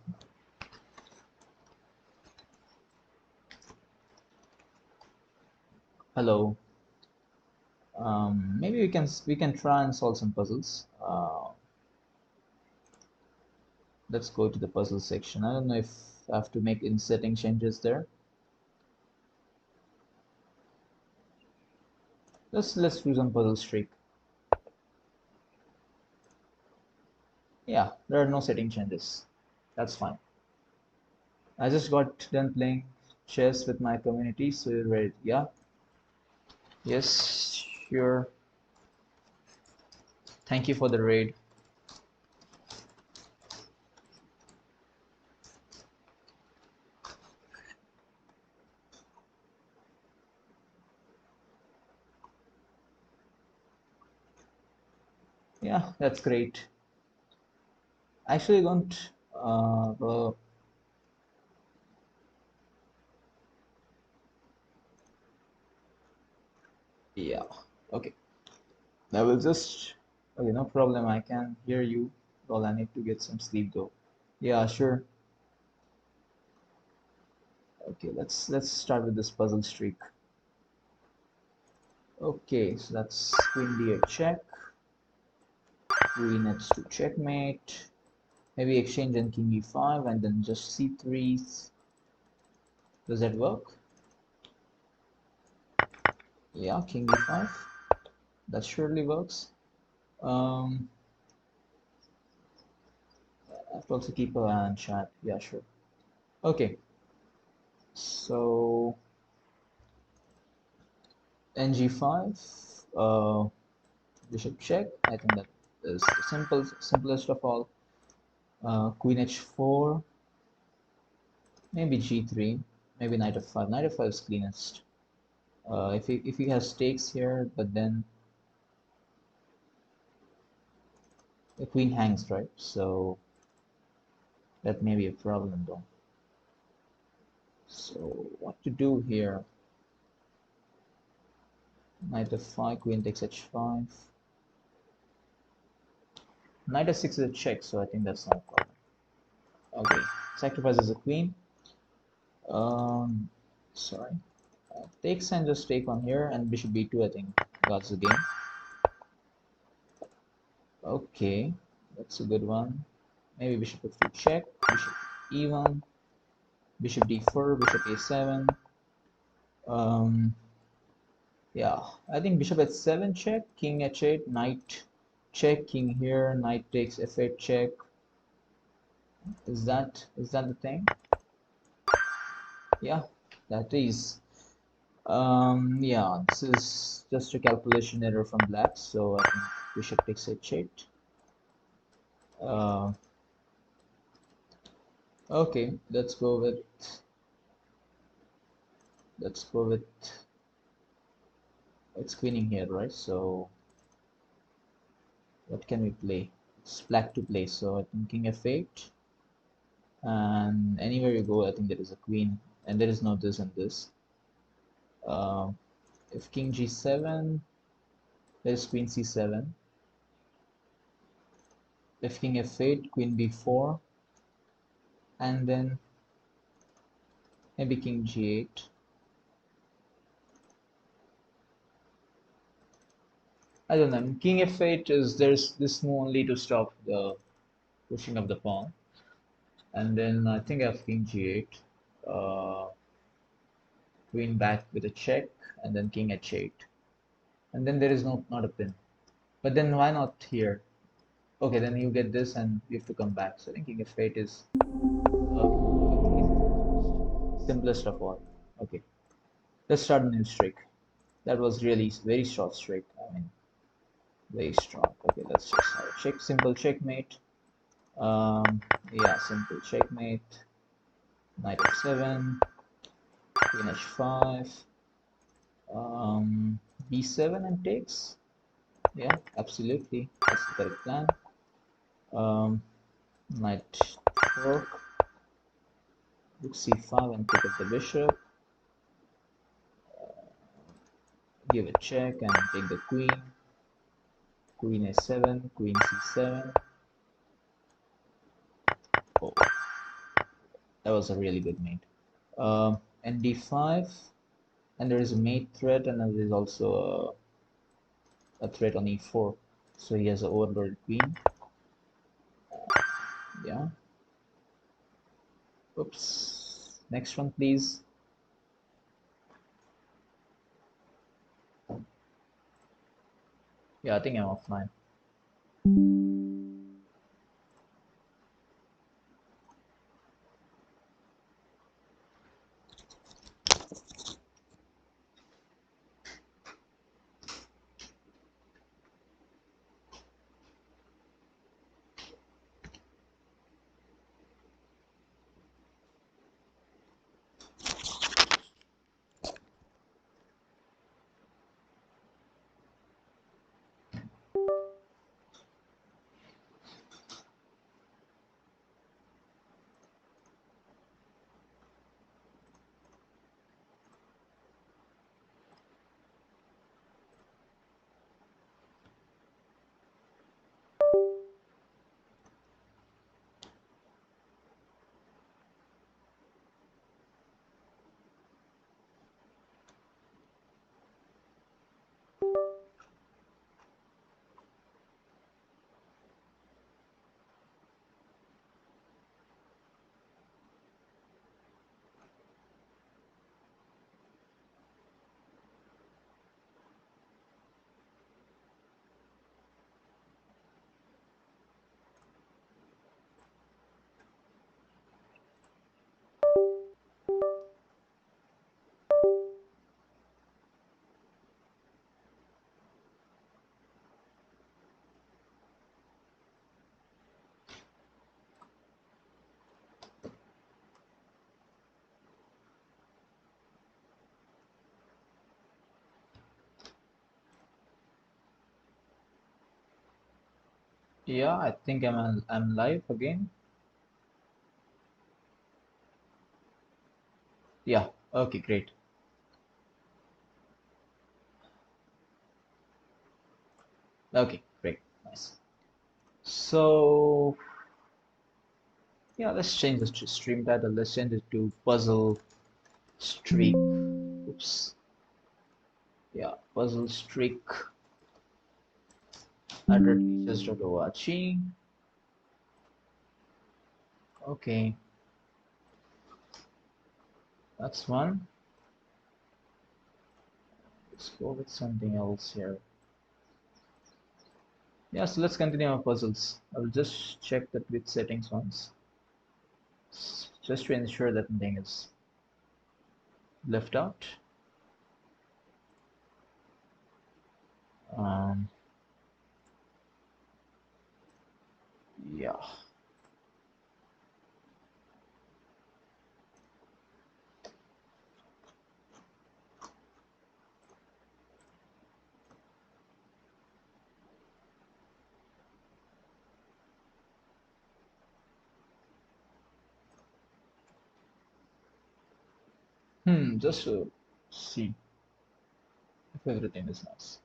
Hello. Maybe we can try and solve some puzzles. Let's go to the puzzle section. I don't know if I have to make in setting changes there. Let's do some puzzle streak. Yeah, there are no setting changes. That's fine. I just got done playing chess with my community, so you're ready. Yeah. Yes, sure. Thank you for the raid. Yeah, that's great. I actually don't yeah, okay. I will just okay, no problem. I can hear you. Well, I need to get some sleep though. Yeah, sure. Okay, let's start with this puzzle streak. Okay, so that's queen d8 check, queen h2 checkmate, maybe exchange and king e5 and then just c3. Does that work? Yeah, king e5. That surely works. Um, I have to also keep an eye on chat. Yeah, sure. Okay, so ng5, bishop check. I think that is the simplest of all. Queen h4, maybe g3, maybe knight f5. Knight f5 is cleanest. If he has stakes here, but then the queen hangs, right? So that may be a problem though. So what to do here? Knight f5, queen takes h5. Knight f6 is a check, so I think that's not a problem. Okay, sacrifices a queen. Um, sorry. Takes and just take on here, and bishop b2, I think that's the game. Okay, that's a good one. Maybe bishop f2 check, bishop e1, bishop d4, bishop a7. Yeah, I think bishop h7 check, king h8, knight check, king here, knight takes f8 check. Is that the thing? Yeah, that is. Yeah, this is just a calculation error from black, so I think bishop takes h8. Uh, okay, let's go with it's queening here, right? So what can we play? It's black to play, so I think king f8, and anywhere you go, I think there is a queen, and there is no this and this. Uh, if king g7, there is queen c7. If king f8, queen b4, and then maybe king g8. I don't know. King f8 is there's this move only to stop the pushing of the pawn, and then I think I have king g8, queen back with a check, and then king h8, and then there is not a pin. But then why not here? Okay, then you get this, and you have to come back. So I think king f8 is simplest of all. Okay, let's start a new streak. That was really very short streak. I mean, very strong. Okay, let's just have a check, simple checkmate. Yeah, simple checkmate. Knight f7, queen h5, b7 and takes. Yeah, absolutely. That's the correct plan. Um, Knight fork, rook c5 and pick up the bishop. Give a check and take the queen. Queen a7, queen c7. Oh, that was a really good mate. And d5, and there is a mate threat, and there is also a threat on e4. So he has an overloaded queen. Yeah. Oops. Next one, please. Yeah, I think I'm offline. Yeah, I think I'm live again. Yeah. Okay, great. Okay, great. Nice. So yeah, let's change the stream title. Let's change it to Puzzle Streak. Oops. Yeah, Puzzle Streak at teachers.org. Okay, that's one. Let's go with something else here. Yeah, so let's continue our puzzles. I will just check the Twitch settings once, just to ensure that nothing is left out. Um, yeah. Just to see if everything is nice.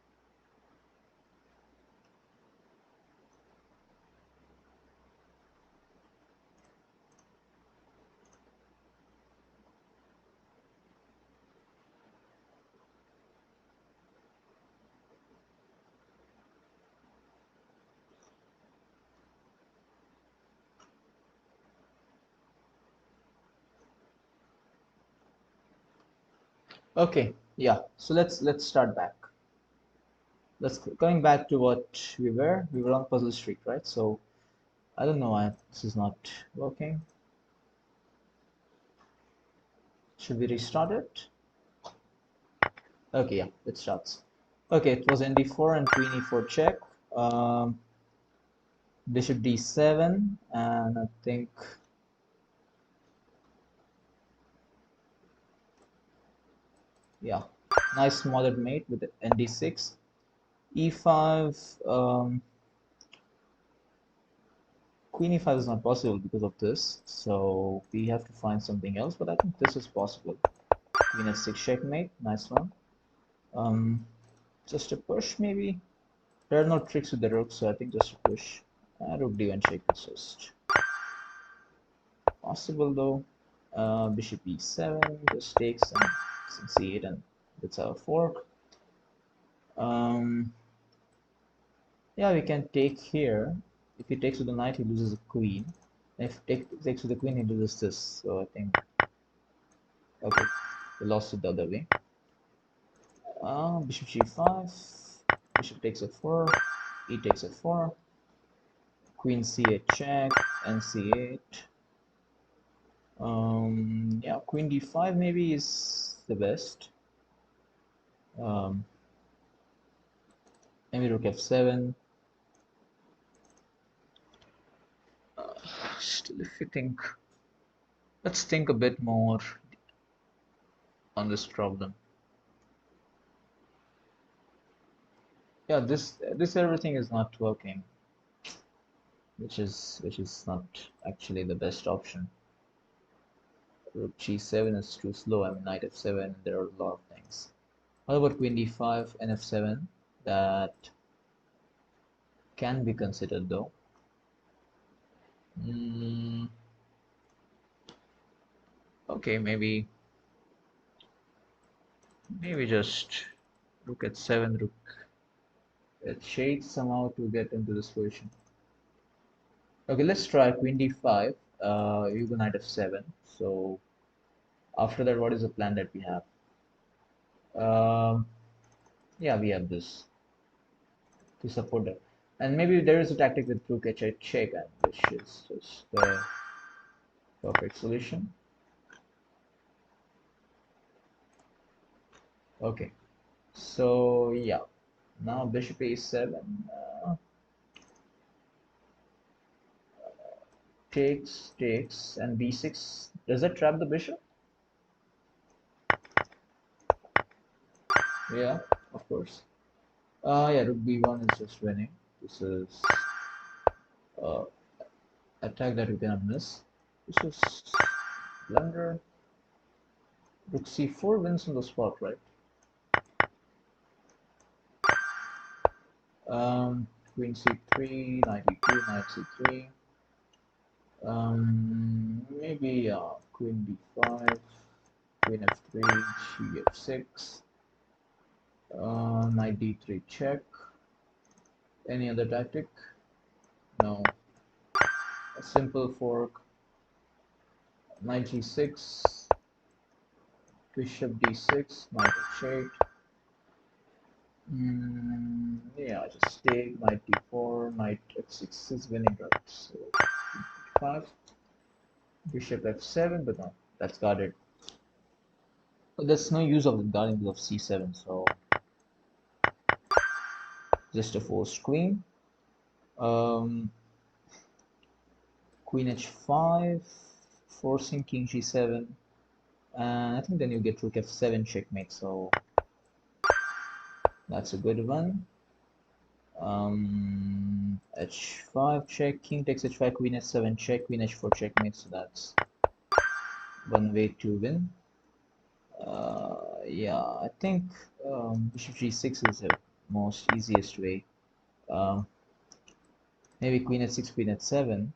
Okay, yeah. So let's start back. Let's Going back to what we were. We were on Puzzle Street, right? So I don't know why this is not working. Should we restart it? Okay, yeah, it starts. Okay, it was ND4 and Queen E4 check. Um, Bishop D7, and I think, yeah, nice smothered mate with ND6. e5, queen e5 is not possible because of this, so we have to find something else, but I think this is possible. Queen h6 checkmate, nice one. Just a push maybe. There are no tricks with the rook, so I think just a push. Rook d1 check is just possible though. Bishop e7 just takes and c8, and that's our fork. Yeah, we can take here. If he takes with the knight, he loses a queen. If he takes with the queen, he loses this. So I think, okay, we lost it the other way. Bishop g5, bishop takes f4, e takes f4, queen c8 check, and c8. Yeah, queen d5 maybe is the best. Maybe rook f7. Still, if you think, let's think a bit more on this problem. Yeah, this everything is not working, which is not actually the best option. Rook g7 is too slow. I mean, knight f7. There are a lot of things. What about queen d5 and f7? That can be considered though. Okay, maybe just rook at 7, rook h8 somehow to get into this position. Okay, let's try queen d5. You go knight f7. So after that, what is the plan that we have? Yeah, we have this to support that. And maybe there is a tactic with rook h8 check, which is just the perfect solution. Okay, so yeah, now bishop a7 takes, and b6. Does that trap the bishop? Yeah, of course. Yeah, rook b1 is just winning. This is uh, attack that we cannot miss. This is blunder. Rook c4 wins on the spot, right? Queen c3, knight e2, knight c3. Maybe queen d5, queen f3, g f6, knight d3 check. Any other tactic? No. A simple fork. Knight g6, bishop d6, knight h8. Yeah, just take knight d4, knight f6 is winning, right? So 5, bishop f7, but no, that's guarded. But there's no use of the guarding because of c7, so just a forced queen. Queen h5, forcing king g7, and I think then you get rook f7 checkmate, so that's a good one. H5 check, king takes h5, queen h7 check, queen h4 checkmate, so that's one way to win. Yeah, I think bishop g6 is the most easiest way. Maybe queen h6, queen h7.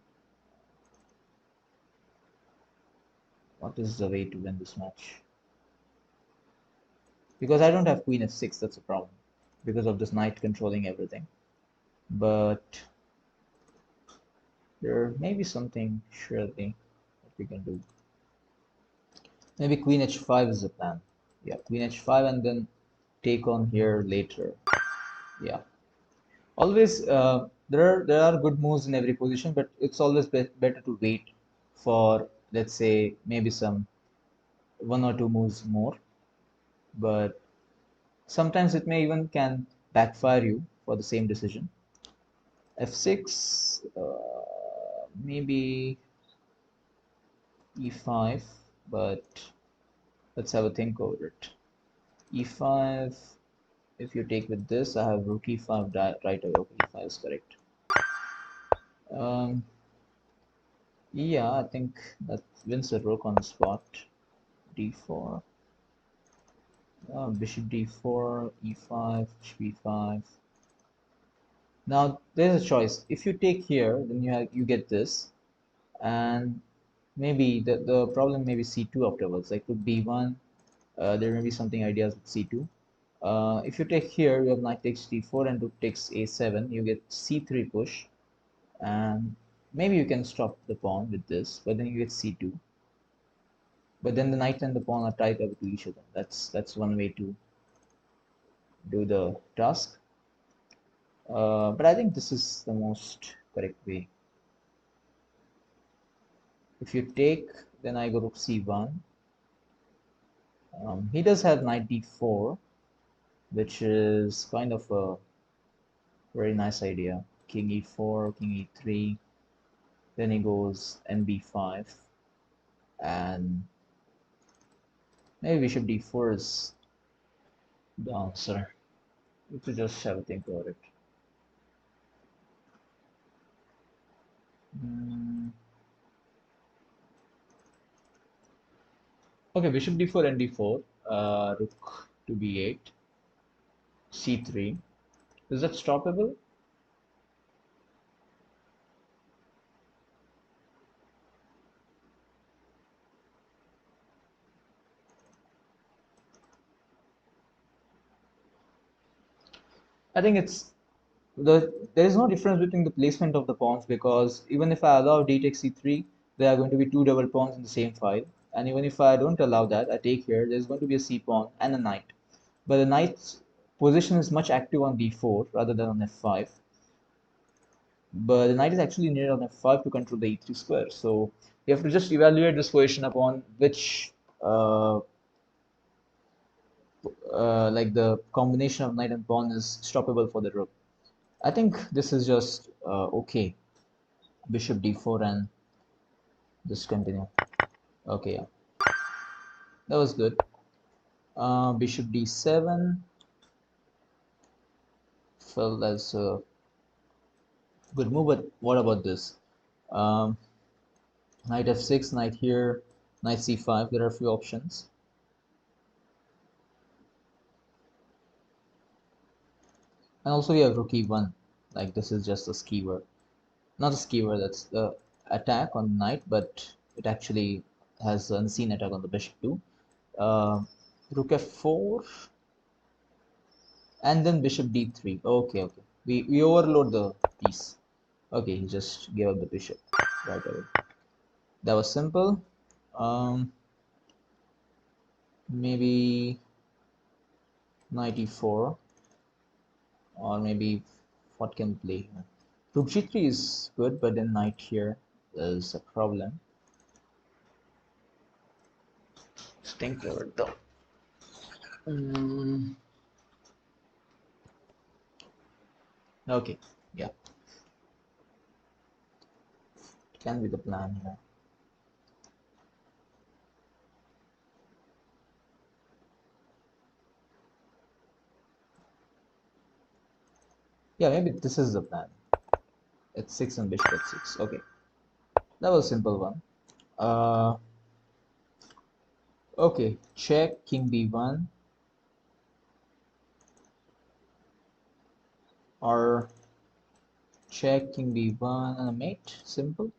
What is the way to win this match? Because I don't have queen f6, that's a problem. Because of this knight controlling everything. But there may be something, surely, that we can do. Maybe queen h5 is the plan. Yeah, queen h5 and then take on here later. Yeah. Always, there are good moves in every position, but it's always better to wait for, let's say, maybe some one or two moves more. But sometimes it may even can backfire you for the same decision. f6, maybe e5, but let's have a think over it. e5, If you take with this, I have rook e5 right away. Okay, e5 is correct. Um, yeah, I think that wins the rook on the spot. d4, bishop d4, e5, bishop e5. Now there's a choice. If you take here, then you get this, and maybe the problem may be c2 afterwards. Like rook b1, there may be something ideas with c2. If you take here, you have knight takes d4 and rook takes a7. You get c3 push, and maybe you can stop the pawn with this, but then you get c2. But then the knight and the pawn are tied up to each other. That's one way to do the task. But I think this is the most correct way. If you take, then I go rook c1. He does have knight d4, which is kind of a very nice idea. King e4, king e3. Then he goes nb5, and maybe bishop d4 is the answer. You have to just have a think about it. Mm. Okay, bishop d4 and d4, rook to b8, c3. Is that stoppable? I think there is no difference between the placement of the pawns, because even if I allow d takes c3, there are going to be two double pawns in the same file. And even if I don't allow that, I take here, there's going to be a c pawn and a knight. But the knight's position is much active on d4 rather than on f5. But the knight is actually needed on f5 to control the e3 square. So you have to just evaluate this position upon which, like the combination of knight and pawn is stoppable for the rook. I think this is just okay. Bishop d4 and just continue. Okay, yeah, that was good. Bishop d7 felt as a good move, but what about this? Um, Knight f6, knight here, knight c5. There are a few options. And also we have rook e1. Like this is just a skewer. Not a skewer, that's the attack on the knight, but it actually has an unseen attack on the bishop too. Rook f4 and then bishop d3. Okay, okay. We overload the piece. Okay, he just gave up the bishop right away. That was simple. Maybe knight e4, or maybe what can play here? Rook g3 is good, but then knight here is a problem. Let's think over it though. Okay, yeah, it can be the plan here. Yeah, maybe this is the plan. It's 6 and bishop at 6. Okay, that was a simple one. Okay, check king b1, or check king b1 and a mate. Simple.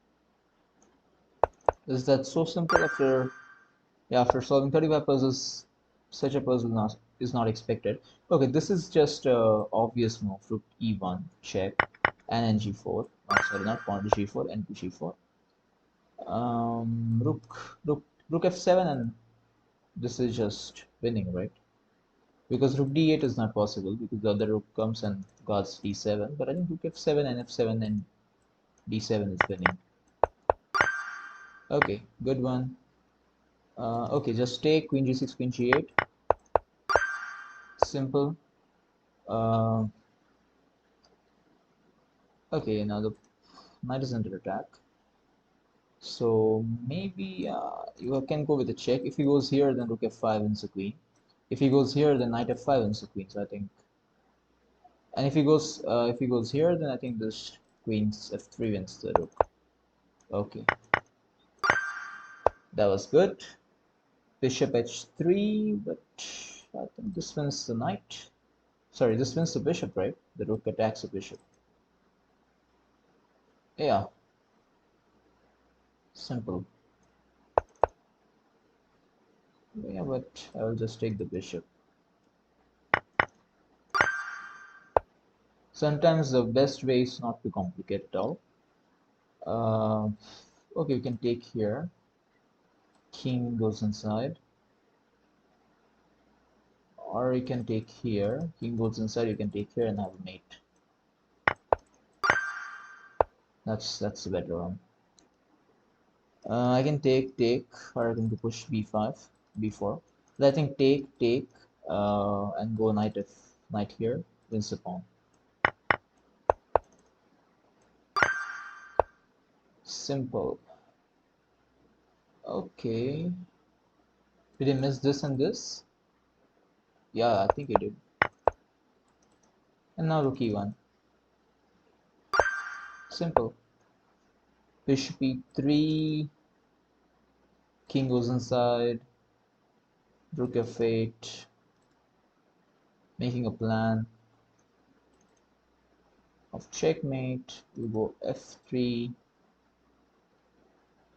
Is that so simple? After solving 35 puzzles, such a puzzle is not expected. Okay, this is just a obvious move. Rook e1 check, and ng4. Oh, sorry, not pawn to g4 and to g4. Rook f7, and this is just winning, right? Because rook d8 is not possible because the other rook comes and guards d7. But I think rook f7 and f7 and d7 is winning. Okay, good one. Okay, just take queen g6, queen g8. Simple. Uh, okay, now the knight is under attack. So maybe you can go with a check. If he goes here, then rook f5 wins the queen. If he goes here, then knight f5 wins the queen. So I think And if he goes here, then I think this queen f3 wins the rook. Okay, that was good. Bishop h3, but I think this wins the knight. Sorry, this wins the bishop, right? The rook attacks the bishop. Yeah, simple. Yeah, but I will just take the bishop. Sometimes the best way is not to complicate at all. Uh, okay, we can take here. King goes inside. Or you can take here. King goes inside, you can take here and have a mate. That's the better one. I can take, or I can push b5, b4. But I think take, and go knight here, wins the pawn. Simple. Okay. Did he miss this and this? Yeah, I think he did. And now rook e1. Simple. Bishop e3. King goes inside. Rook f8. Making a plan of checkmate. We go f3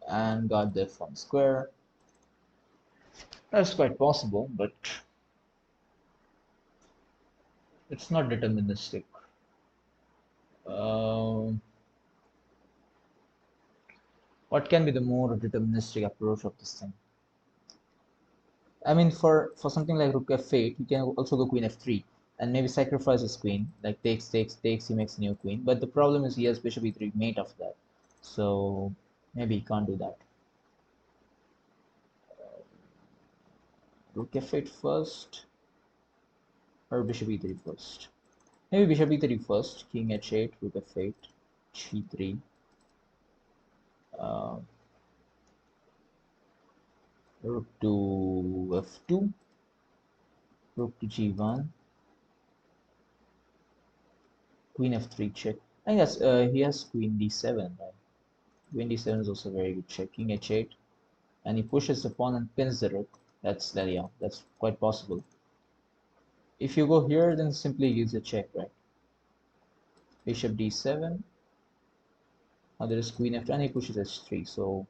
and got the f1 square. That's quite possible, but it's not deterministic. Um, what can be the more deterministic approach of this thing? I mean, for something like rook f8, he can also go queen f3 and maybe sacrifice his queen, like takes, he makes a new queen. But the problem is he has bishop e3 mate after that, so maybe he can't do that. Rook f8 first, or bishop e3 first. Maybe bishop e3 first, king h8, rook f8, g3. Uh, Rook to f2, rook to g1, queen f3 check. I think that's he has queen d7, right? Queen d7 is also very good check. King h8, and he pushes the pawn and pins the rook. Yeah, that's quite possible. If you go here, then simply use a check, right? Bishop d7. Now there is queen f2, and he pushes h3. So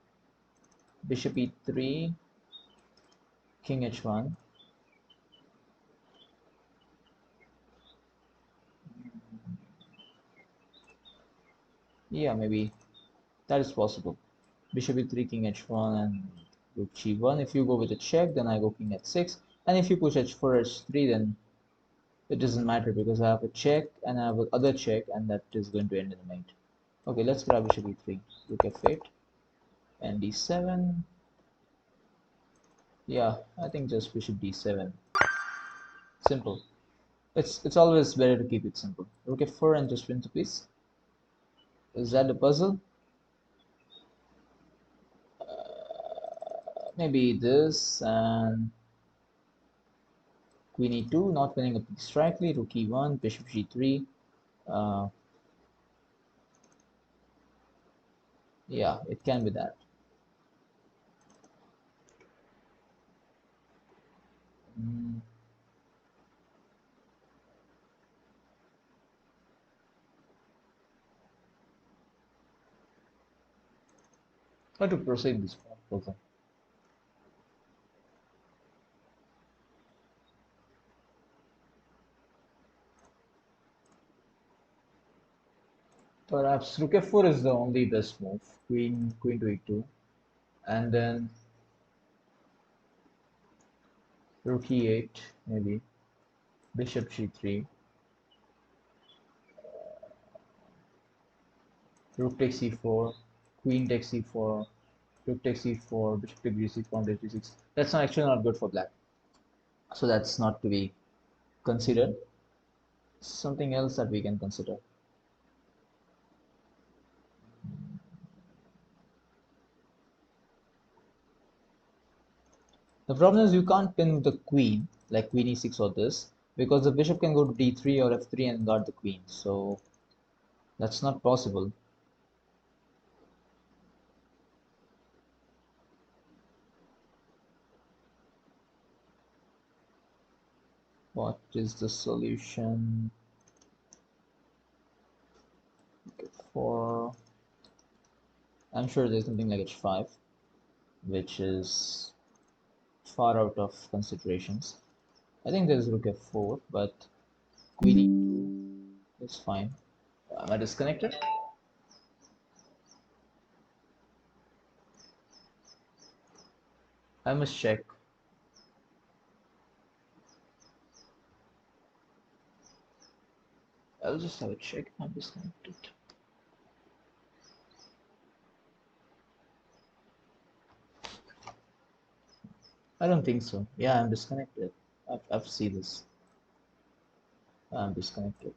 bishop e3, king h1. Yeah, maybe that is possible. Bishop e3, king h1, and rook g1. If you go with a check, then I go king h6. And if you push h4, h3, then it doesn't matter because I have a check and I have another check, and that is going to end in a mate. Okay, let's grab bishop e3, rook f8, and d7. Yeah, I think just bishop d7. Simple. It's always better to keep it simple. Rook f4 and just win the piece. Is that the puzzle? Maybe this and queen e2, not winning a piece strikely. Rook e1, bishop g3. Uh, yeah, it can be that. Mm. How to proceed this puzzle? Perhaps rook f4 is the only best move. Queen to e2, and then rook e8 maybe. Bishop g3. Rook takes e4. Queen takes e4. Rook takes e4. Bishop takes g6. Pawn takes g6. That's not actually not good for black. So that's not to be considered. Something else that we can consider. The problem is you can't pin the queen like queen e6 or this, because the bishop can go to d3 or f3 and guard the queen, so that's not possible. What is the solution? For I'm sure there's something like h5, which is far out of considerations. I think there's rook f4, but queen e2 is fine. Am I disconnected? I must check. I'll just have a check if I'm disconnected. I don't think so. Yeah, I'm disconnected. I've seen this. I'm disconnected.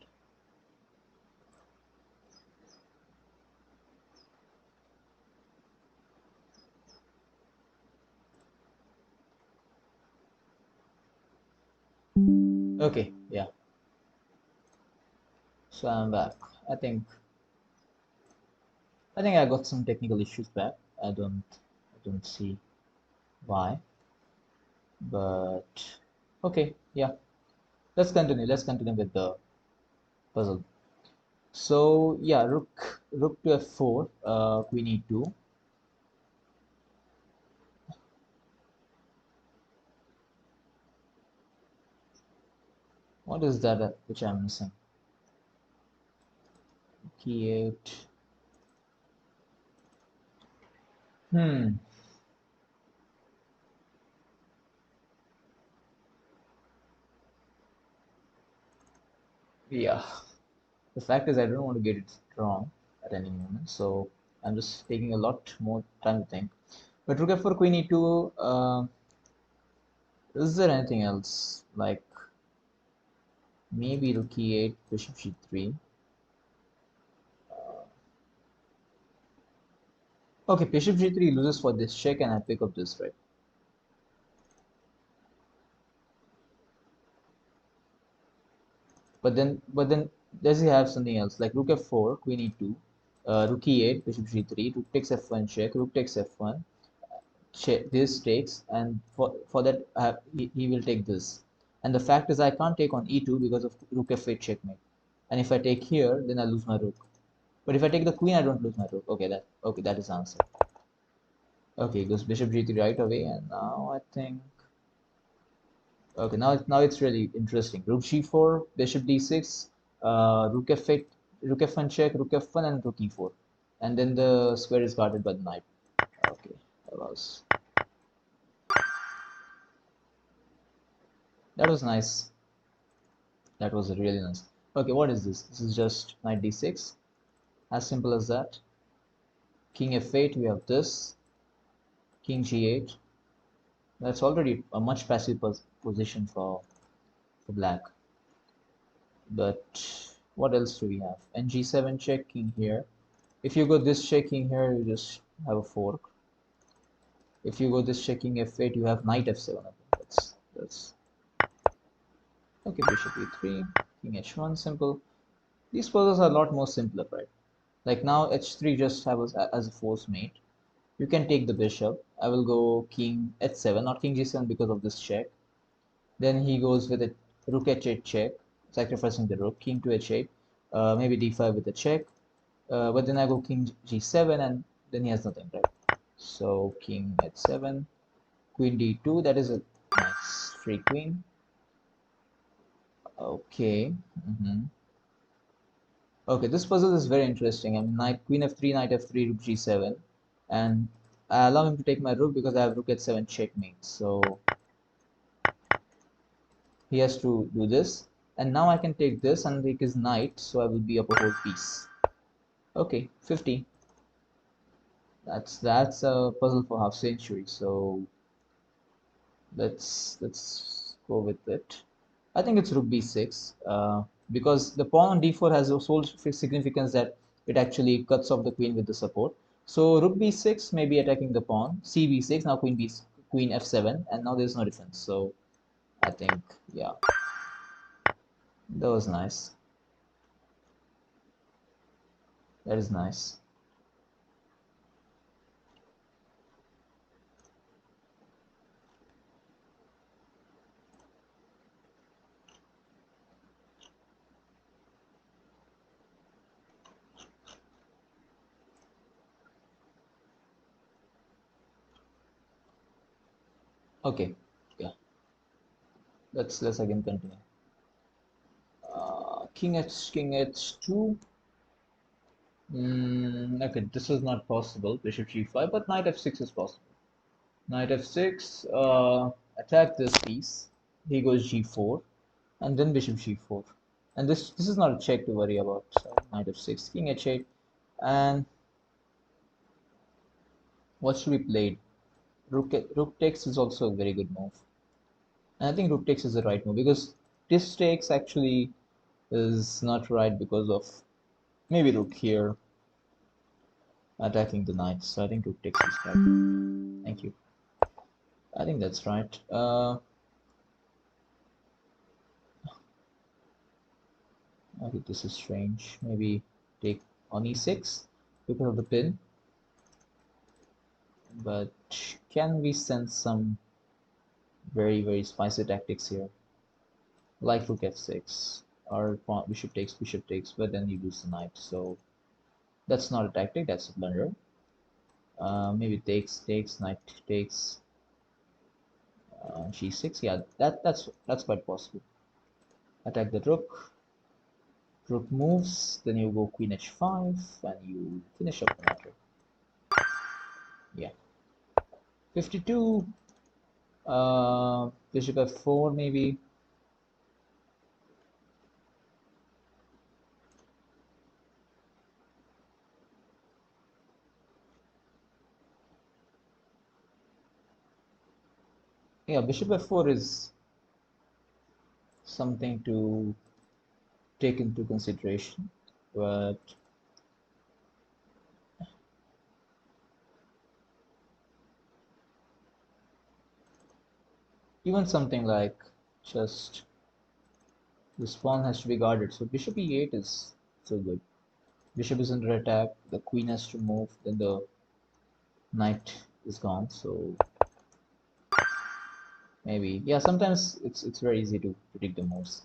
Okay, yeah. So I'm back. I think I got some technical issues back. I don't see why, but okay, yeah. Let's continue. Let's continue with the puzzle. So yeah, rook to f4, queen e2. What is that which I'm missing? Key 8. Hmm. Yeah. The fact is, I don't want to get it wrong at any moment, so I'm just taking a lot more time to think. But rook f4, queen e2. Is there anything else like maybe rook e8, bishop g3? Okay, bishop g3 loses for this check, and I pick up this, right? But then does he have something else like rook f4, queen e2, rook e8, bishop g3, rook takes f1 check, rook takes f1, check, this takes, and for that he will take this. And the fact is I can't take on e2 because of rook f8 checkmate. And if I take here, then I lose my rook. But if I take the queen, I don't lose my rook. Okay, that is the answer. Okay, it goes bishop g3 right away, and now I think okay, now it's really interesting. Rook g4, bishop d6, rook f8, rook f1 check, rook f1, and rook e4, and then the square is guarded by the knight. Okay, that was nice. That was really nice. Okay, what is this? This is just knight d6. As simple as that. King f8. We have this. King g8. That's already a much passive position for black. But what else do we have? And g7 check, king here. If you go this checking here, you just have a fork. If you go this checking f8, you have knight f7. That's okay. Bishop e3, king h1, simple. These puzzles are a lot more simpler, right? Like now h3 just have as a force mate. You can take the bishop. I will go king h7, not king g7 because of this check. Then he goes with a rook h8 check, sacrificing the rook. King to h8, maybe d5 with a check. But then I go king g7, and then he has nothing, right? So king h7, queen d2. That is a nice free queen. Okay. Okay, this puzzle is very interesting. I mean, knight, queen f3, knight f3, rook g7, and I allow him to take my rook because I have rook h7 checkmate. So he has to do this, and now I can take this and take his knight, so I will be up a whole piece. Okay, 50. That's a puzzle for half century. So let's go with it. I think it's rook b6 because the pawn on d4 has a sole significance that it actually cuts off the queen with the support. So rook b6 may be attacking the pawn. C b6, now queen f7, and now there's no defense. So I think yeah. That was nice. That is nice. Okay, yeah. Let's again continue. King h2. Okay, this is not possible. Bishop g5, but knight f6 is possible. Knight f6. Attack this piece. He goes g4, and then bishop g4. And this is not a check to worry about. So knight f6, king h8, and what should be played? Rook takes is also a very good move. And I think rook takes is the right move because this takes actually is not right because of maybe rook here attacking the knight. So I think rook takes is right. Thank you. I think that's right. I think this is strange. Maybe take on e6 because of the pin. But can we sense some very spicy tactics here? Like rook f6 or bishop takes, but then you lose the knight. So that's not a tactic, that's a blunder. Maybe takes, knight takes, g6. Yeah, that's quite possible. Attack the rook. Rook moves, then you go queen h5, and you finish up the matter. Yeah, 52. Bishop f4 maybe. Yeah, bishop f4 is something to take into consideration, but even something like just this pawn has to be guarded. So bishop e8 is so good. Bishop is under attack, the queen has to move, then the knight is gone. So maybe, yeah, sometimes it's very easy to predict the moves.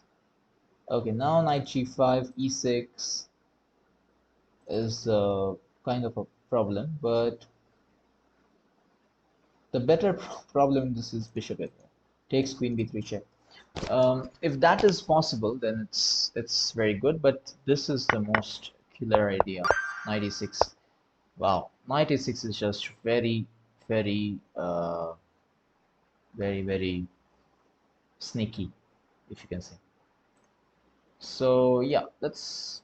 Okay, now knight g5, e6 is kind of a problem, but the better problem in this is bishop f4 takes queen b3 check. If that is possible, then it's very good. But this is the most killer idea. Knight e6. Wow, knight e6 is just very, very sneaky, if you can say. So yeah, let's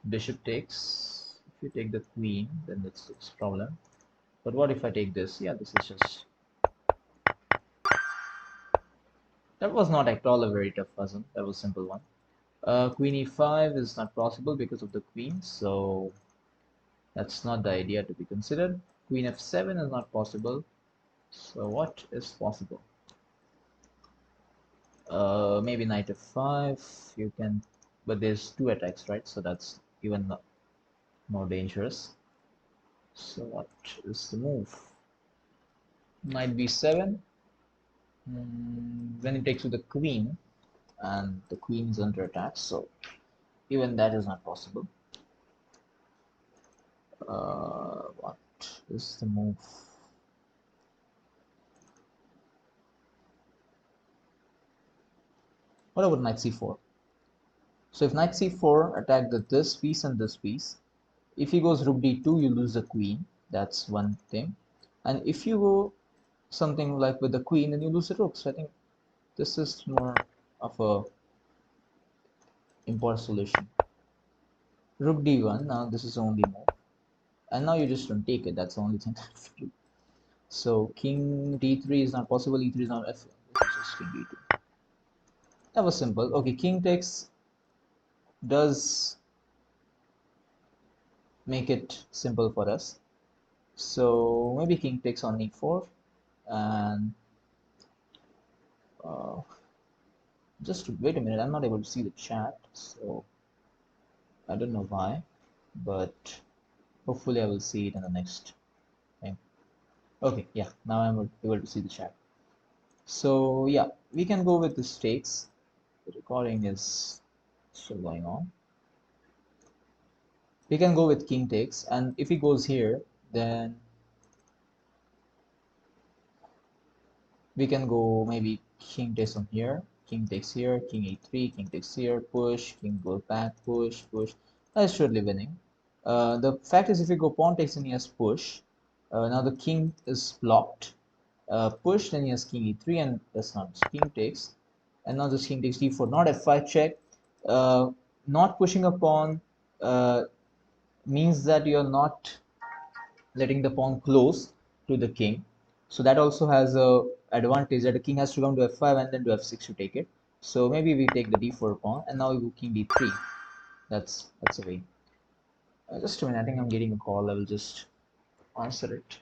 bishop takes. If you take the queen, then it's a problem. But what if I take this? Yeah, this is just that was not at all a very tough puzzle. That was a simple one. Queen e5 is not possible because of the queen, so that's not the idea to be considered. Queen f7 is not possible. So what is possible? Maybe knight f5. You can, but there's two attacks, right? So that's even more dangerous. So what is the move? Knight b7. When it takes with the queen, and the queen is under attack, so even that is not possible. What is the move? What about knight c4? So if knight c4 attack this piece and this piece, if he goes rook d2, you lose the queen. That's one thing. And if you go something like with the queen, then you lose the rook. So I think this is more of a impulse solution. Rook d1. Now this is the only move, and now you just don't take it. That's the only thing that you do. So king d3 is not possible. e3 is not f. This is just king d2. That was simple. Okay, king takes does make it simple for us. So maybe king takes on e4, and Uh, just wait a minute, I'm not able to see the chat, so I don't know why, but hopefully I will see it in the next thing. Okay, yeah, now I'm able to see the chat. So yeah, we can go with the stakes. The recording is still going on. We can go with king takes, and if he goes here, then we can go maybe king takes on here, king takes here, king e3, king takes here, push, king goes back, push, push. That's surely winning. The fact is, if you go pawn takes and he has push, now the king is blocked. Push, then he has king e3, and that's not king takes, and now this king takes d4, not f5 check. Not pushing a pawn means that you're not letting the pawn close to the king. So that also has a advantage that the king has to come to f5 and then to f6 to take it. So maybe we take the d4 pawn, and now we go king d3. That's a way. Just a minute, I think I'm getting a call. I will just answer it.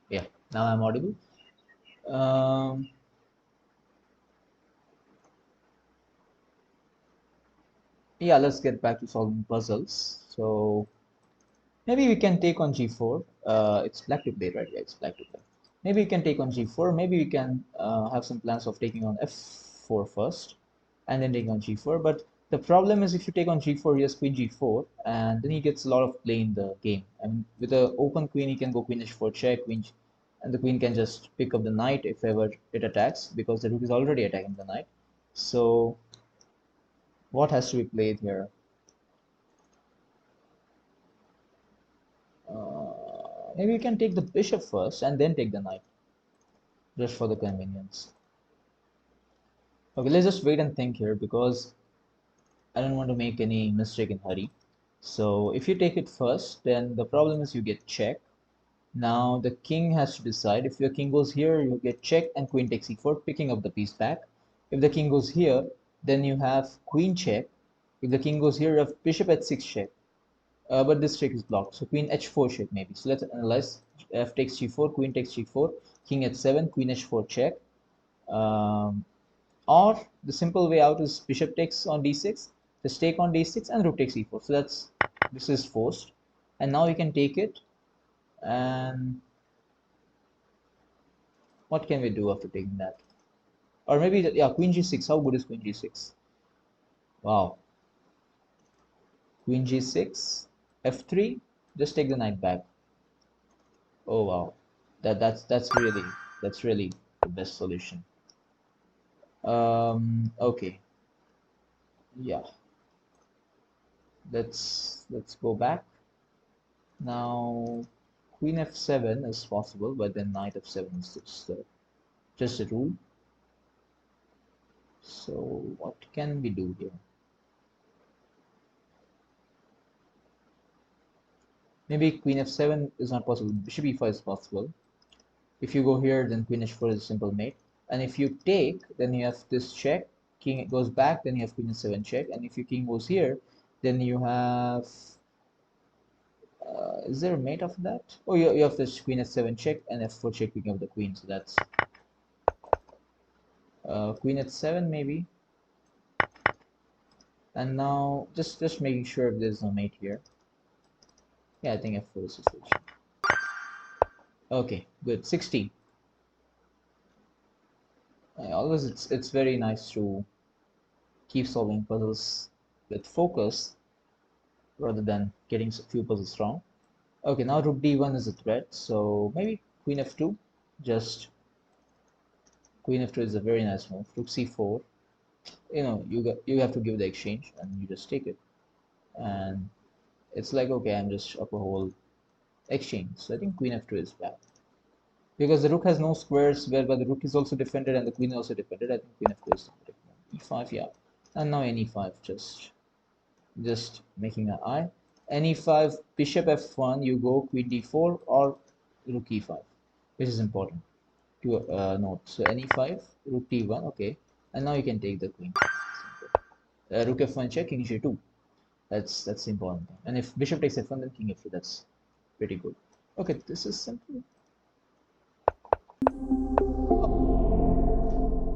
Yeah, now I'm audible. Um, yeah, let's get back to solving puzzles. So maybe we can take on g4. It's black to play, right? Yeah, it's black to play. Maybe we can take on g4. Maybe we can have some plans of taking on f4 first, and then taking on g4. But the problem is if you take on g4, he has queen g4, and then he gets a lot of play in the game. And with an open queen, he can go queen h4 check, and the queen can just pick up the knight if ever it attacks, because the rook is already attacking the knight. So what has to be played here? Maybe we can take the bishop first and then take the knight, just for the convenience. Okay, let's just wait and think here because I don't want to make any mistake in hurry. So if you take it first, then the problem is you get check. Now the king has to decide. If your king goes here, you get check and queen takes e4, picking up the piece back. If the king goes here, then you have queen check. If the king goes here, you have bishop h6 check. But this check is blocked. So queen h4 check maybe. So let's analyze. F takes g4, queen takes g4, king h7, queen h4 check. Um, or the simple way out is bishop takes on d6, just take on d6 and rook takes e4. So this is forced. And now you can take it. And what can we do after taking that? Or maybe, yeah, queen g6. How good is queen g6? Wow. Queen g6, f3, just take the knight back. Oh wow. That's really the best solution. Okay. Yeah. Let's go back. Now queen f7 is possible, but then knight f7 is just a rule. So what can we do here? Maybe queen f7 is not possible. Bishop e5 is possible. If you go here, then queen h4 is a simple mate. And if you take, then you have this check. King goes back, then you have queen h7 check. And if your king goes here, then you have Is there a mate after that? Oh, you have this queen h7 check and f4 check picking up the queen. So that's queen h7 maybe. And now just making sure if there's no mate here. Yeah, I think f4 is the solution. Okay, good. 60. Always it's very nice to keep solving puzzles with focus rather than getting a few puzzles wrong. Okay, now rook d1 is a threat, so maybe queen f2. Just queen f2 is a very nice move. Rook c4. You have to give the exchange and you just take it. And it's like, okay, I'm just up a whole exchange. So I think queen f2 is bad. Because the rook has no squares whereby the rook is also defended and the queen is also defended. I think queen f2 is e5, yeah. And now ne5, just making an eye. Ne5, bishop f1, you go queen d4 or rook e5, which is important to note. So ne5, rook d1, okay. And now you can take the queen. Rook f1 check, king g2. That's the important thing. And if bishop takes f1, then king f2. That's pretty good. Okay, this is simple.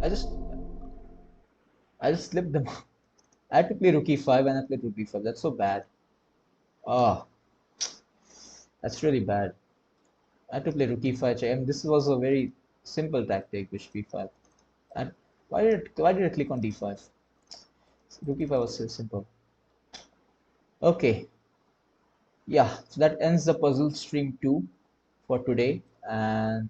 I just slipped them. I had to play rook e5 and I played rook d5. That's so bad. Ah, that's really bad. I had to play rook e5 check. I mean, this was a very simple tactic, bishop b5. And why did I click on d5? Rook e5 was so simple. Okay, yeah. So that ends the puzzle stream 2 for today, and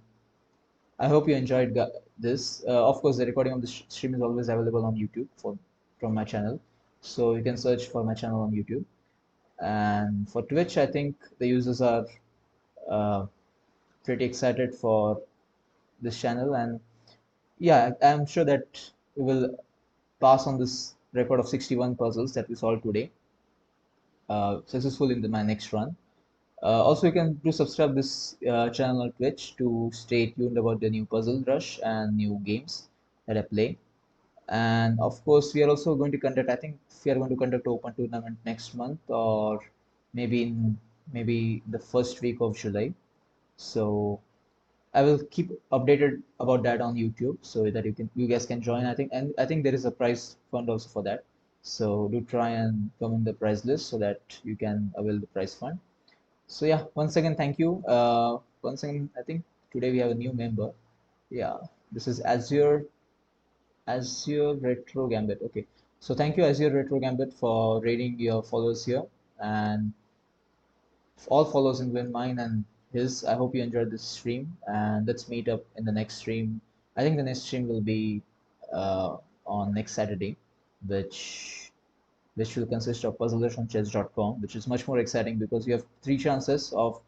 I hope you enjoyed this. Of course, the recording of the stream is always available on YouTube from my channel, so you can search for my channel on YouTube. And for Twitch, I think the users are uh, pretty excited for this channel, and yeah, I'm sure that we will pass on this record of 61 puzzles that we solved today successful in my next run. Also, you can do subscribe this channel on Twitch to stay tuned about the new puzzle rush and new games that I play. And of course, we are also going to conduct. I think we are going to conduct open tournament next month, or maybe the first week of July. So I will keep updated about that on YouTube so that you guys can join. I think there is a prize fund also for that. So do try and come in the prize list so that you can avail the prize fund. So yeah, once again, thank you. Once again, I think today we have a new member. Yeah, this is Azure Retro Gambit. Okay, so thank you Azure Retro Gambit for rating your followers here, and all followers including mine and his. I hope you enjoyed this stream, and let's meet up in the next stream. I think the next stream will be on next Saturday, which which will consist of puzzles on chess.com, which is much more exciting because you have 3 chances of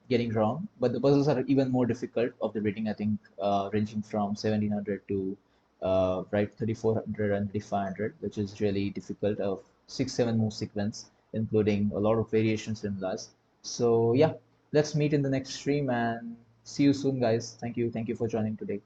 getting wrong, but the puzzles are even more difficult of the rating, I think, ranging from 1700 to right 3400 and 3500, which is really difficult of 6-7 move sequence, including a lot of variations in last. So yeah, let's meet in the next stream and see you soon, guys. Thank you for joining today.